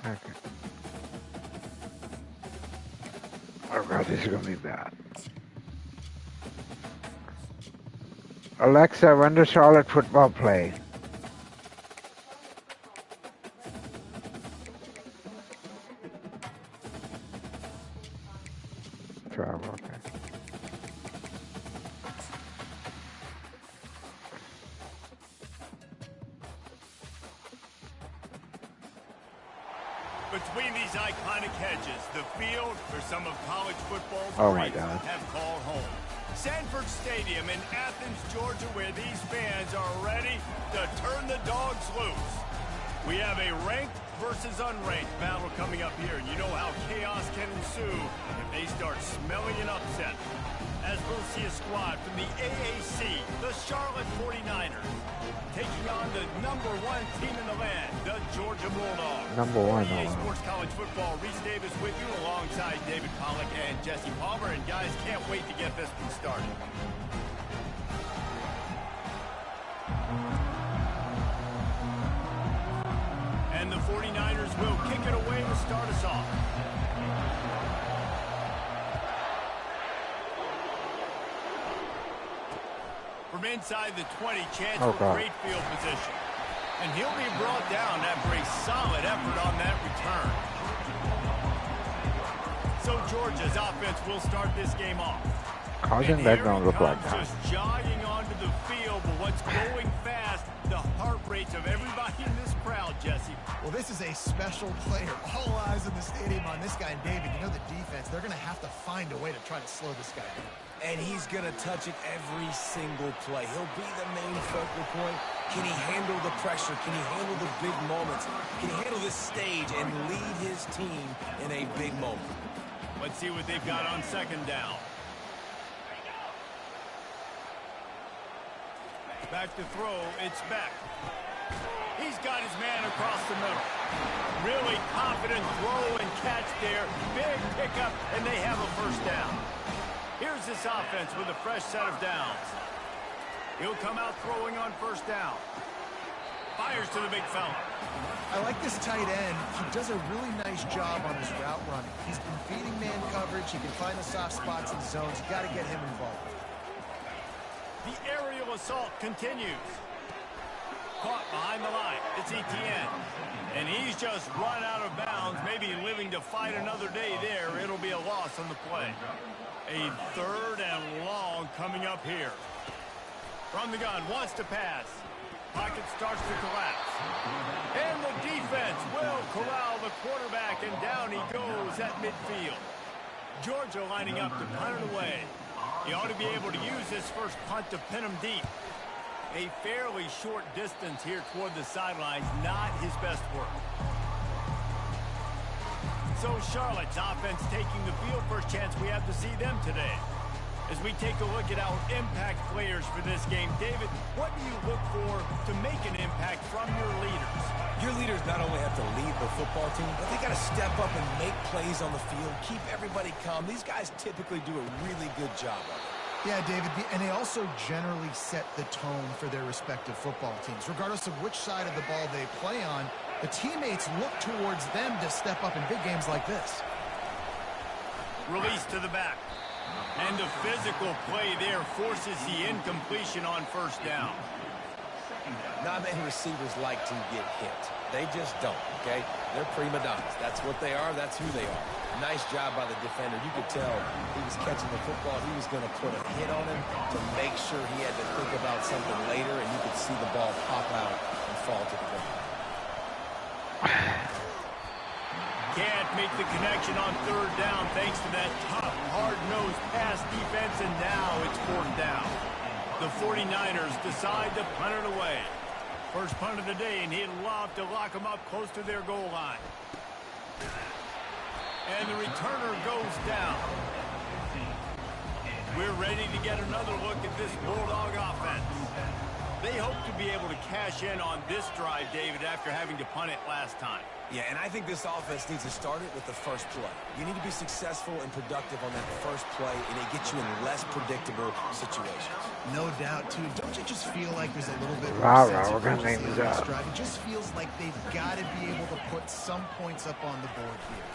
Okay. Oh god, this is gonna be bad. Alexa, when does Charlotte football play? 12, okay. Between these iconic hedges, the field where some of college football's greats have called home. Sanford Stadium in Athens, Georgia, where these fans are ready to turn the dogs loose. We have a ranked versus unranked battle coming up here, and you know how chaos can ensue if they start smelling an upset. As we'll see a squad from the AAC, the Charlotte 49ers, taking on the #1 team in the land, the Georgia Bulldogs. #1. EA Sports College Football, Reese Davis with you alongside David Pollack and Jesse Palmer. And guys, can't wait to get this one started. And the 49ers will kick From inside the 20, chance Oh, for God. great field position. And he'll be brought down after a solid effort on that return. So Georgia's offense will start this game off. Causing And that here don't he look like comes, that. just jogging onto the field, but what's going fast, the heart rates of everybody in this crowd, Jesse. Well, this is a special player. All eyes in the stadium on this guy. And David, you know the defense, they're going to have to find a way to try to slow this guy down. And he's going to touch it every single play. He'll be the main focal point. Can he handle the pressure? Can he handle the big moments? Can he handle this stage and lead his team in a big moment? Let's see what they've got on second down. Back to throw, it's Beck. He's got his man across the middle. Really confident throw and catch there. Big pickup, and they have a first down. Here's this offense with a fresh set of downs. He'll come out throwing on first down. Fires to the big fella. I like this tight end. He does a really nice job on his route running. He's been beating man coverage. He can find the soft spots and zones. You got to get him involved. The aerial assault continues. Caught behind the line. It's Etienne. And he's just run out of bounds, maybe living to fight another day there. It'll be a loss on the play. A third and long coming up here. From the gun, wants to pass. Pocket starts to collapse. And the defense will corral the quarterback, and down he goes at midfield. Georgia lining up to punt it away. He ought to be able to use his first punt to pin him deep. A fairly short distance here toward the sidelines, not his best work. So Charlotte's offense taking the field. First chance we have to see them today. As we take a look at our impact players for this game, David, what do you look for to make an impact from your leaders? Your leaders not only have to lead the football team, but they got to step up and make plays on the field, keep everybody calm. These guys typically do a really good job of it. Yeah, David, and they also generally set the tone for their respective football teams. Regardless of which side of the ball they play on, the teammates look towards them to step up in big games like this. Release to the back. And the physical play there forces the incompletion on first down. Not many receivers like to get hit. They just don't, okay? They're prima donnas. That's what they are. That's who they are. Nice job by the defender. You could tell he was catching the football. He was going to put a hit on him to make sure he had to think about something later, and you could see the ball pop out and fall to the ground. Can't make the connection on third down thanks to that tough, hard-nosed pass defense, and now it's fourth down. The 49ers decide to punt it away. First punt of the day, and he'd love to lock them up close to their goal line. And the returner goes down. We're ready to get another look at this Bulldog offense. They hope to be able to cash in on this drive, David, after having to punt it last time. Yeah, and I think this offense needs to start it with the first play. You need to be successful and productive on that first play, and it gets you in less predictable situations. No doubt, too. Don't you just feel like there's a little bit Wow, more sense we're of gonna urgency name on this that. drive? It just feels like they've got to be able to put some points up on the board here.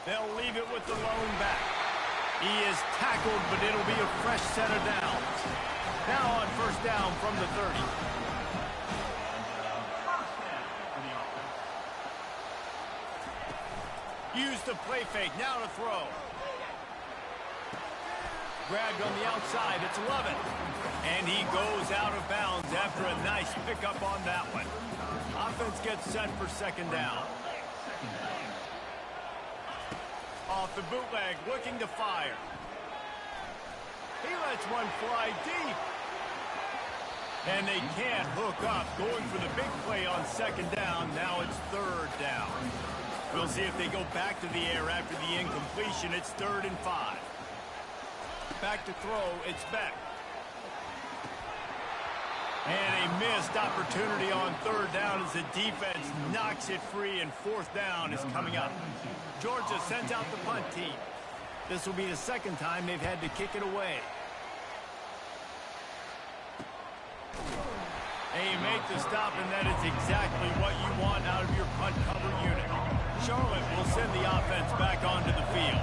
They'll leave it with the lone back. He is tackled, but it'll be a fresh set of downs. Now on first down from the 30. Use the play fake, now to throw. Grabbed on the outside, it's Lovett. And he goes out of bounds after a nice pickup on that one. Offense gets set for second down. Off the bootleg, looking to fire. He lets one fly deep. And they can't hook up, going for the big play on second down. Now it's third down. We'll see if they go back to the air after the incompletion. It's 3rd and 5. Back to throw, it's Beck. And a missed opportunity on third down as the defense knocks it free, and fourth down is coming up. Georgia sends out the punt team. This will be the second time they've had to kick it away. And you make the stop, and that is exactly what you want out of your punt cover unit. Charlotte will send the offense back onto the field.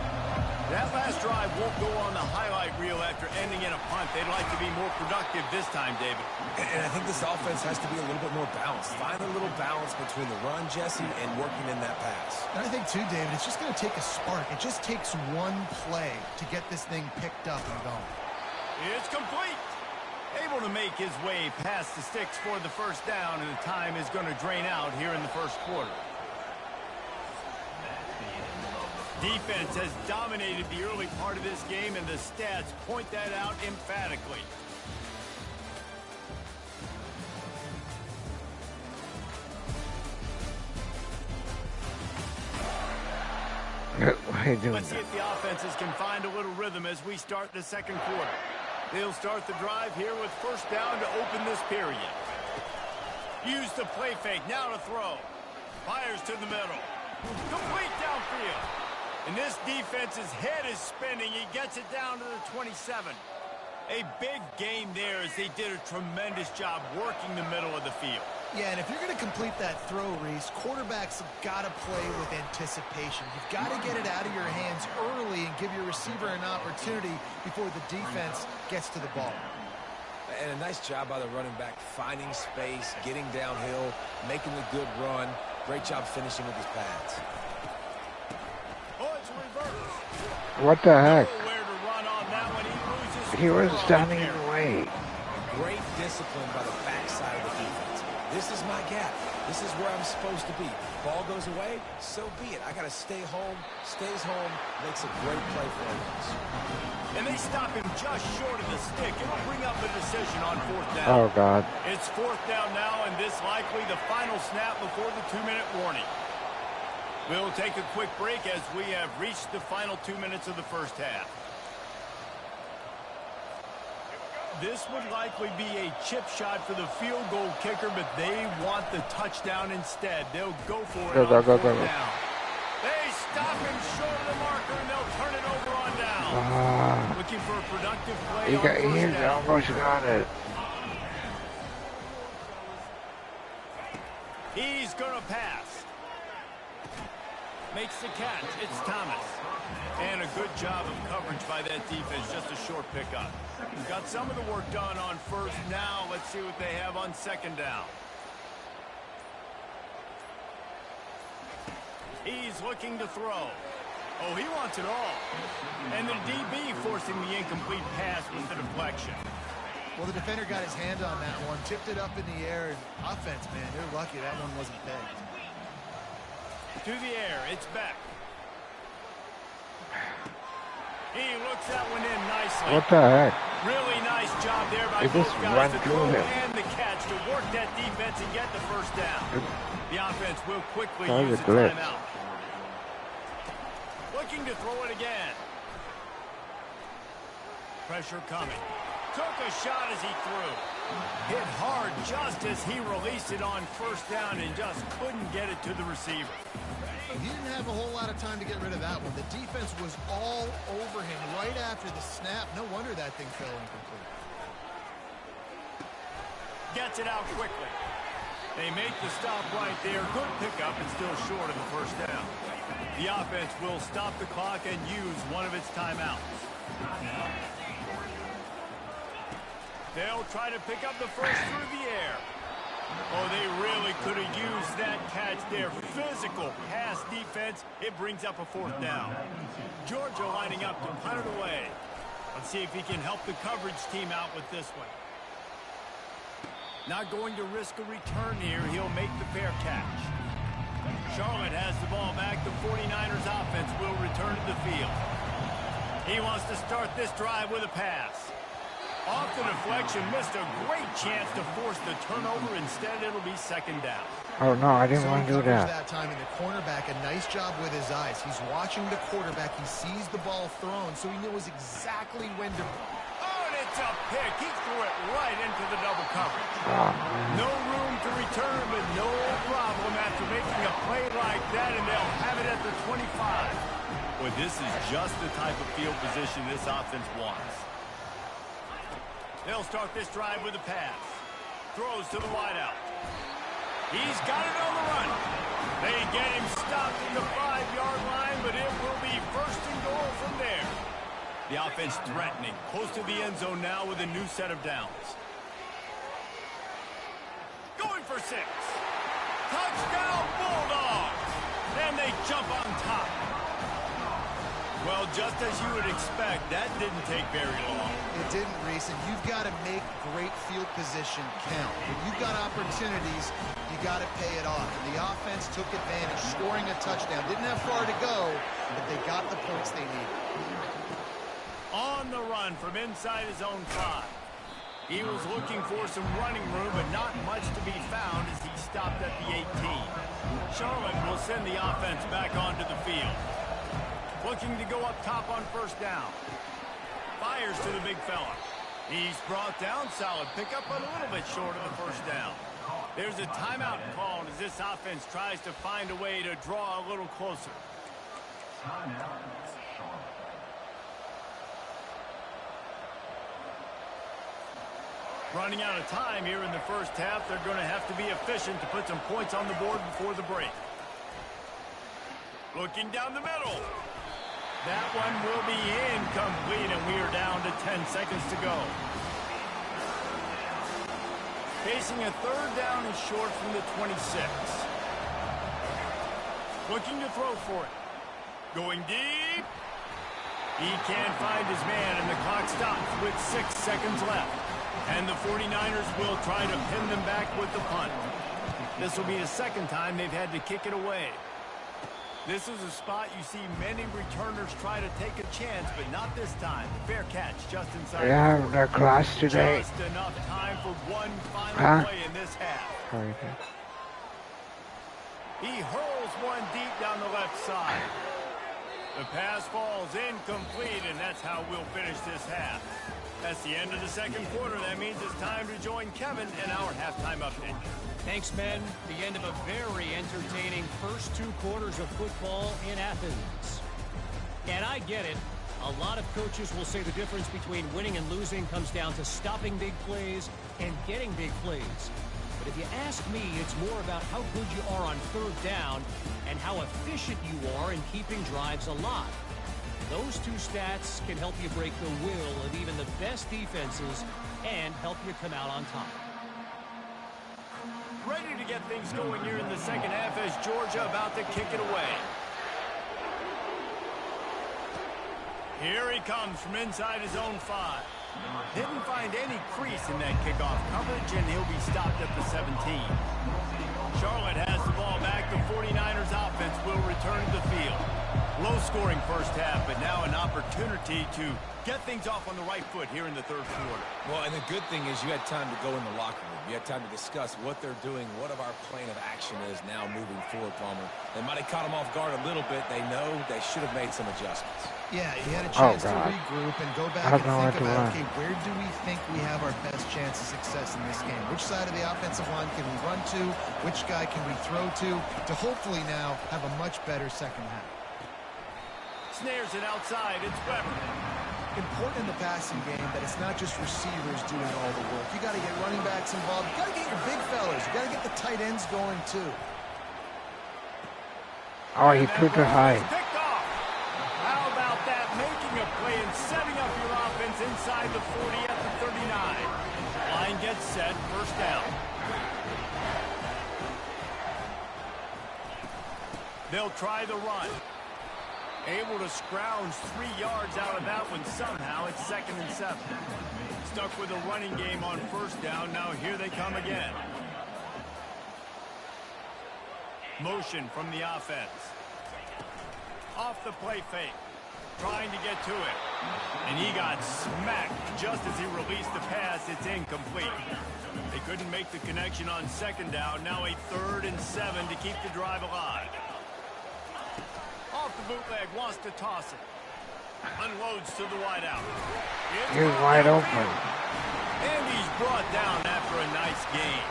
That last drive won't go on the highlight reel after ending in a punt. They'd like to be more productive this time, David. And I think this offense has to be a little bit more balanced. Find a little balance between the run, Jesse, and working in that pass. And I think, too, David, it's just going to take a spark. It just takes one play to get this thing picked up and going. It's complete. Able to make his way past the sticks for the first down, and the time is going to drain out here in the first quarter. Defense has dominated the early part of this game, and the stats point that out emphatically. Why are you doing Let's see that? if the offenses can find a little rhythm as we start the second quarter. They'll start the drive here with first down to open this period. Use the play fake, now to throw. Fires to the middle. Complete downfield. And this defense's head is spinning. He gets it down to the 27. A big gain there as they did a tremendous job working the middle of the field. Yeah, and if you're going to complete that throw, Reese, quarterbacks have got to play with anticipation. You've got to get it out of your hands early and give your receiver an opportunity before the defense gets to the ball. And a nice job by the running back, finding space, getting downhill, making the good run. Great job finishing with his pads. Oh, it's reversed. What the heck? Nowhere to run on that one. He loses. He was control standing in there. the way. Great discipline by the backside of the defense. This is my gap. This is where I'm supposed to be. Ball goes away, so be it. I got to stay home. Stays home, makes a great play for us. And they stop him just short of the stick. It'll bring up a decision on fourth down. Oh, God. It's fourth down now, and this likely the final snap before the 2-minute warning. We'll take a quick break as we have reached the final 2 minutes of the first half. This would likely be a chip shot for the field goal kicker, but they want the touchdown instead. They'll go for it on fourth down. They stop him short of the marker, and they'll turn it over on down. Looking for a productive play He on first down. almost got it. He's going to pass. Makes the catch. It's Thomas. And a good job of coverage by that defense. Just a short pickup. Got some of the work done on first. Now let's see what they have on second down. He's looking to throw. Oh, he wants it all. And the DB forcing the incomplete pass with the deflection. Well, the defender got his hand on that one, tipped it up in the air, and offense, man, they're lucky that one wasn't pegged. To the air, it's back. He looks that one in nicely. What the heck? Really nice job there by It both just guys, ran the through throw him. and the catch to work that defense and get the first down. The offense will quickly That was use a a glitch. timeout. Looking to throw it again. Pressure coming. Took a shot as he threw. Hit hard just as he released it on first down and just couldn't get it to the receiver. He didn't have a whole lot of time to get rid of that one. The defense was all over him right after the snap. No wonder that thing fell incomplete. Gets it out quickly. They make the stop right there. Good pickup and still short of the first down. The offense will stop the clock and use one of its timeouts. They'll try to pick up the first through the air. Oh, they really could have used that catch there. Physical pass defense. It brings up a fourth down. Georgia lining up to punt it away. Let's see if he can help the coverage team out with this one. Not going to risk a return here. He'll make the fair catch. Charlotte has the ball back. The 49ers offense will return to the field. He wants to start this drive with a pass. Off the deflection, missed a great chance to force the turnover. Instead, it'll be second down. Oh, no, I didn't So want to do coverage that. time, and the cornerback, a nice job with his eyes. He's watching the quarterback. He sees the ball thrown, so he knows exactly when to... Oh, and it's a pick. He threw it right into the double coverage. No room to return, but no problem after making a play like that, and they'll have it at the 25. Well, this is just the type of field position this offense wants. They'll start this drive with a pass. Throws to the wideout. He's got it on the run. They get him stopped at the 5-yard line, but it will be first and goal from there. The offense threatening, close to the end zone now with a new set of downs. Going for 6. Touchdown Bulldogs! And they jump on top. Well, just as you would expect, that didn't take very long. It didn't, Reese, and you've got to make great field position count. When you've got opportunities, you got to pay it off. And the offense took advantage, scoring a touchdown. Didn't have far to go, but they got the points they needed. On the run from inside his own 5. He was looking for some running room, but not much to be found as he stopped at the 18. Charlotte will send the offense back onto the field. Looking to go up top on first down. Fires to the big fella. He's brought down. Solid pickup, but a little bit short of the first down. There's a timeout called as this offense tries to find a way to draw a little closer. Running out of time here in the first half. They're going to have to be efficient to put some points on the board before the break. Looking down the middle. That one will be incomplete, and we are down to 10 seconds to go. Facing a third down and short from the 26. Looking to throw for it. Going deep. He can't find his man, and the clock stops with 6 seconds left. And the 49ers will try to pin them back with the punt. This will be the second time they've had to kick it away. This is a spot you see many returners try to take a chance, but not this time. Fair catch just inside. Yeah, no class today. Just enough time for one final play in this half. Okay. He hurls one deep down the left side. The pass falls incomplete, and that's how we'll finish this half. That's the end of the second quarter. That means it's time to join Kevin in our halftime update. Thanks, men. The end of a very entertaining first 2 quarters of football in Athens. And I get it. A lot of coaches will say the difference between winning and losing comes down to stopping big plays and getting big plays. But if you ask me, it's more about how good you are on third down and how efficient you are in keeping drives alive. Those 2 stats can help you break the will of even the best defenses and help you come out on top. Ready to get things going here in the second half as Georgia about to kick it away. Here he comes from inside his own 5. Didn't find any crease in that kickoff coverage, and he'll be stopped at the 17. Charlotte has the ball back. The 49ers offense will return to the field. Low-scoring first half, but now an opportunity to get things off on the right foot here in the third quarter. Well, and the good thing is you had time to go in the locker room. You had time to discuss what they're doing, what of our plan of action is now moving forward, Palmer. They might have caught them off guard a little bit. They know they should have made some adjustments. Yeah, he had a chance to regroup and go back and think about, okay, where do we think we have our best chance of success in this game? Which side of the offensive line can we run to? Which guy can we throw to hopefully now have a much better second half? Snares it outside. It's Weber. Important in the passing game that it's not just receivers doing all the work. You got to get running backs involved. You got to get your big fellas. You got to get the tight ends going too. Oh, he threw too high. How about that? Making a play and setting up your offense inside the 40 at the 39. Line gets set. First down. They'll try the run. Able to scrounge 3 yards out of that one somehow. It's 2nd and 7. Stuck with a running game on first down. Now here they come again. Motion from the offense. Off the play fake. Trying to get to it. And he got smacked just as he released the pass. It's incomplete. They couldn't make the connection on second down. Now a 3rd and 7 to keep the drive alive. Off the bootleg, wants to toss it. Unloads to the wideout. He's wide open. And he's brought down after a nice gain.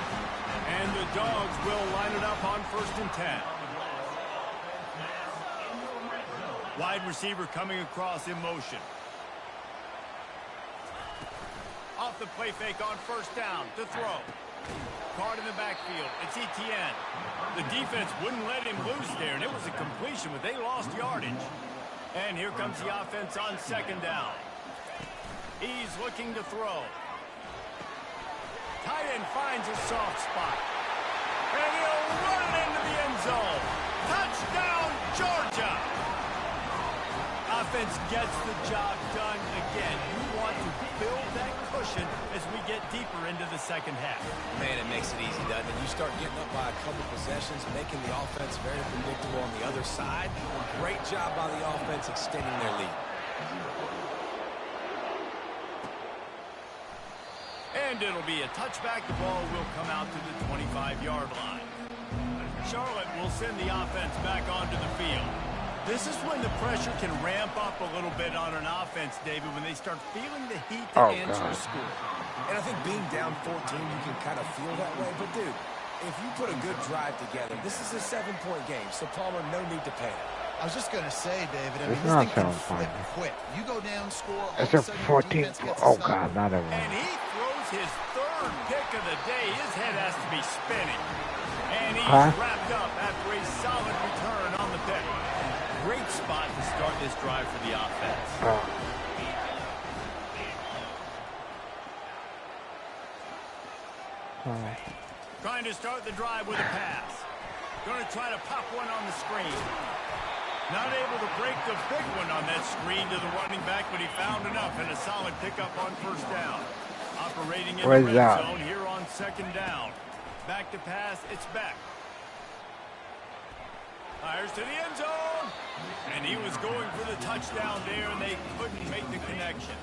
And the Dogs will line it up on 1st and 10. Wide receiver coming across in motion. Off the play fake on first down to throw. Caught in the backfield. It's Etienne. The defense wouldn't let him loose there, and it was a completion, but they lost yardage. And here comes the offense on second down. He's looking to throw. Tight end finds a soft spot. And he'll run it into the end zone. Touchdown, Georgia! Offense gets the job done again. You want to build that cushion as we get deeper into the second half. Man, it makes it easy, doesn't it? You start getting up by a couple possessions, making the offense very predictable on the other side. Great job by the offense extending their lead. And it'll be a touchback. The ball will come out to the 25-yard line. Charlotte will send the offense back onto the field. This is when the pressure can ramp up a little bit on an offense, David, when they start feeling the heat to answer a score. And I think being down 14, you can kind of feel that way. But, dude, if you put a good drive together, this is a 7-point game. So, Palmer, no need to panic. I was just going to say, David, I mean, It's this not thing can 7 flip points. quick. You go down, score, all It's of a a sudden 14. your defense gets a Oh, stop. God, not a And one. he throws his third pick of the day. His head has to be spinning. And he's wrapped up after a solid return on the pick. Great spot to start this drive for the offense. Trying to start the drive with a pass. Going to try to pop one on the screen. Not able to break the big one on that screen to the running back, but he found enough and a solid pickup on first down. Operating in the red zone here on second down. Back to pass, it's Beck. Fires to the end zone. And he was going for the touchdown there, and they couldn't make the connection.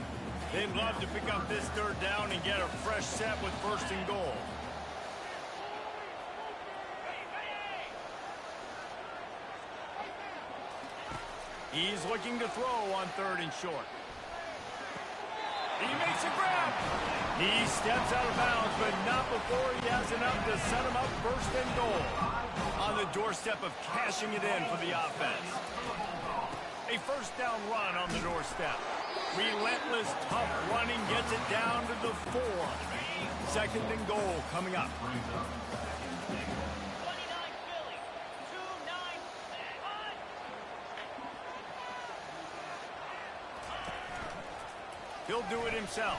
They'd love to pick up this third down and get a fresh set with first and goal. He's looking to throw on third and short. He makes a grab. He steps out of bounds, but not before he has enough to set him up first and goal. On the doorstep of cashing it in for the offense. A first down run on the doorstep. Relentless, tough running gets it down to the 4. Second and goal coming up. He'll do it himself.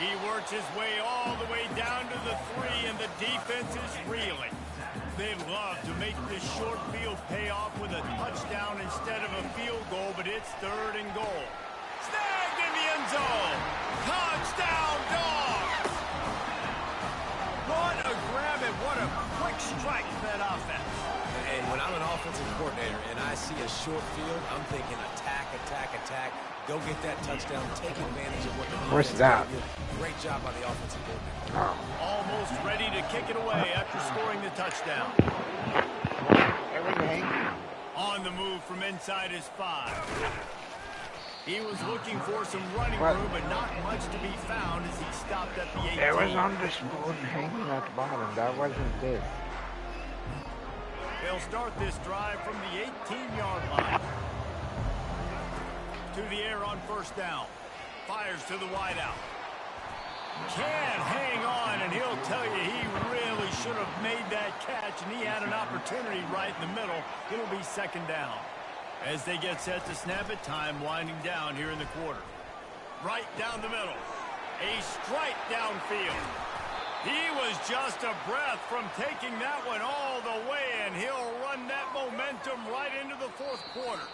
He works his way all the way down to the 3, and the defense is reeling. They'd love to make this short field pay off with a touchdown instead of a field goal, but it's third and goal. Snagged in the end zone. Touchdown, Dogs! What a grab and what a quick strike for that offense. And when I'm an offensive coordinator and I see a short field, I'm thinking attack, attack, attack. Go get that touchdown. Take advantage of what the defense What's that? gave you. Great job by the offensive coordinator. Almost ready to kick it away after scoring the touchdown. Everything. On the move from inside his 5. He was looking for some running What? room, but not much to be found as he stopped at the 18. It was on the spoon hanging at the bottom. That wasn't this. They'll start this drive from the 18-yard line. To the air on first down. Fires to the wideout. Can't hang on, and he'll tell you he really should have made that catch, and he had an opportunity right in the middle. It'll be second down. As they get set to snap it, time winding down here in the quarter. Right down the middle. A strike downfield. He was just a breath from taking that one all the way, and he'll run that momentum right into the fourth quarter.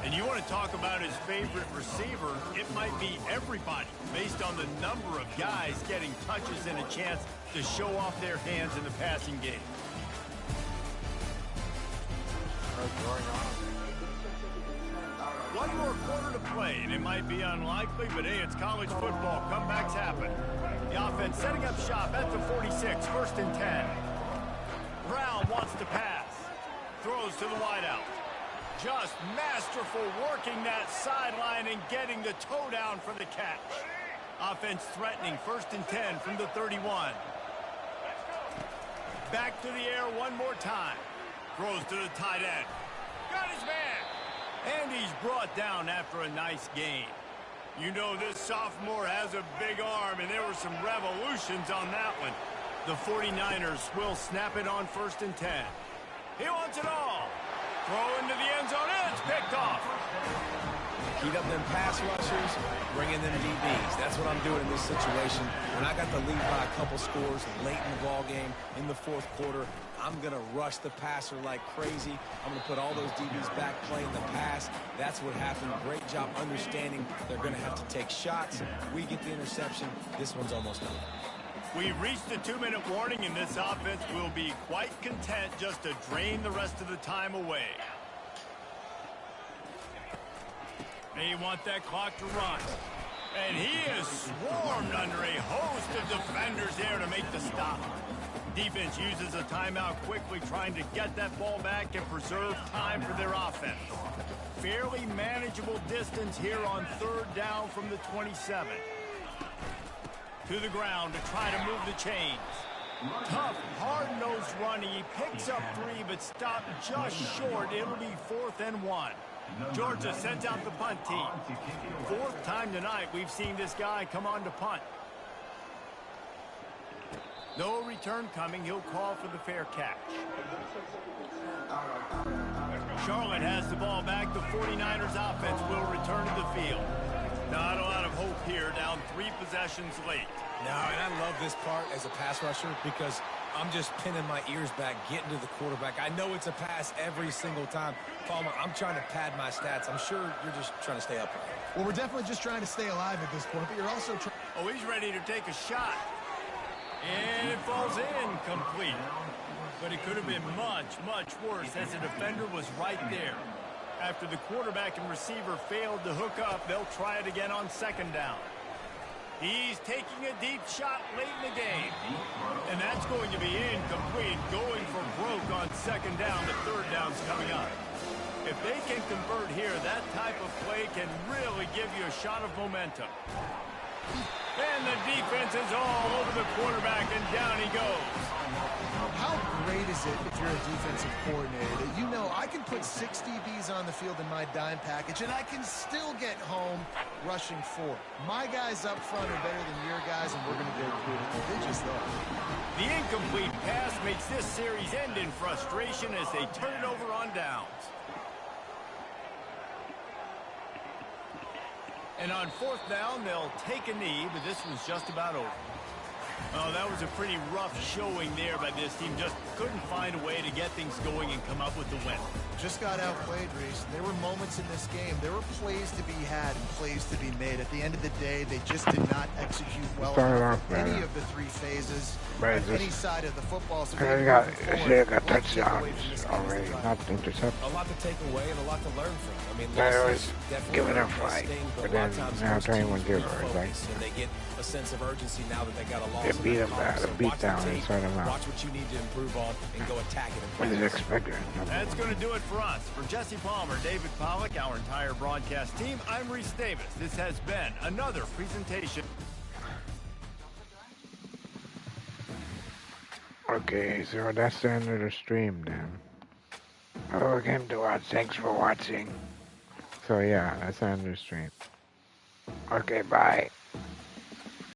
And you want to talk about his favorite receiver, it might be everybody, based on the number of guys getting touches and a chance to show off their hands in the passing game. One more quarter to play, and it might be unlikely, but hey, it's college football. Comebacks happen. The offense setting up shop at the 46, first and 10. Brown wants to pass. Throws to the wideout. Just masterful working that sideline and getting the toe down for the catch. Offense threatening, first and 10 from the 31. Back to the air one more time. Throws to the tight end. Got his man. And he's brought down after a nice gain. You know this sophomore has a big arm, and there were some revolutions on that one. The 49ers will snap it on 1st and 10. He wants it all. Throw into the end zone. It's picked off. Heat up them pass rushers, bring in them DBs. That's what I'm doing in this situation. When I got the lead by a couple scores late in the ball game in the 4th quarter, I'm going to rush the passer like crazy. I'm going to put all those DBs back playing the pass. That's what happened. Great job understanding they're going to have to take shots. We get the interception. This one's almost done. We've reached the 2-minute warning, and this offense will be quite content just to drain the rest of the time away. They want that clock to run. And he is swarmed under a host of defenders there to make the stop. Defense uses a timeout quickly, trying to get that ball back and preserve time for their offense. Fairly manageable distance here on 3rd down from the 27. To the ground to try to move the chains. Tough, hard-nosed running. He picks up 3, but stopped just short. It'll be 4th and 1. Georgia sends out the punt team. 4th time tonight we've seen this guy come on to punt. No return coming. He'll call for the fair catch. Charlotte has the ball back. The 49ers offense will return to the field. Not a lot of hope here, down 3 possessions late. No, and I love this part as a pass rusher because I'm just pinning my ears back, getting to the quarterback. I know it's a pass every single time. Palmer, I'm trying to pad my stats. I'm sure you're just trying to stay upright. Well, we're definitely just trying to stay alive at this point, but you're also trying... Oh, he's ready to take a shot. And it falls incomplete. But it could have been much, much worse as the defender was right there. After the quarterback and receiver failed to hook up, they'll try it again on 2nd down. He's taking a deep shot late in the game. And that's going to be incomplete, going for broke on 2nd down. The 3rd down's coming up. If they can convert here, that type of play can really give you a shot of momentum. And the defense is all over the quarterback, and down he goes. How great is it if you're a defensive coordinator that you know I can put 6 DBs on the field in my dime package and I can still get home rushing 4. My guys up front are better than your guys, and we're going to go through it. They just are. The incomplete pass makes this series end in frustration as they turn it over on downs. And on 4th down, they'll take a knee, but this one's just about over. Oh, that was a pretty rough showing there by this team. Just couldn't find a way to get things going and come up with the win. Just got outplayed, Reese. There were moments in this game. There were plays to be had and plays to be made. At the end of the day, they just did not execute well enough in any of the 3 phases on any side of the football. So they got touchdowns already, not interceptions. A lot to take away and a lot to learn from. I mean, they always give it a fight, but then now 21-0, right? And they get a sense of urgency now that they got a loss. They beat them bad, a beat down and sort them out. Watch what you need to improve on and go attack it. What is expected? That's going to do it for us. For Jesse Palmer, David Pollack, our entire broadcast team, I'm Reese Davis. This has been another presentation. Okay, so that's the end of the stream then. Oh, again to watch. Thanks for watching. So yeah, that's the end of the stream. Okay, bye.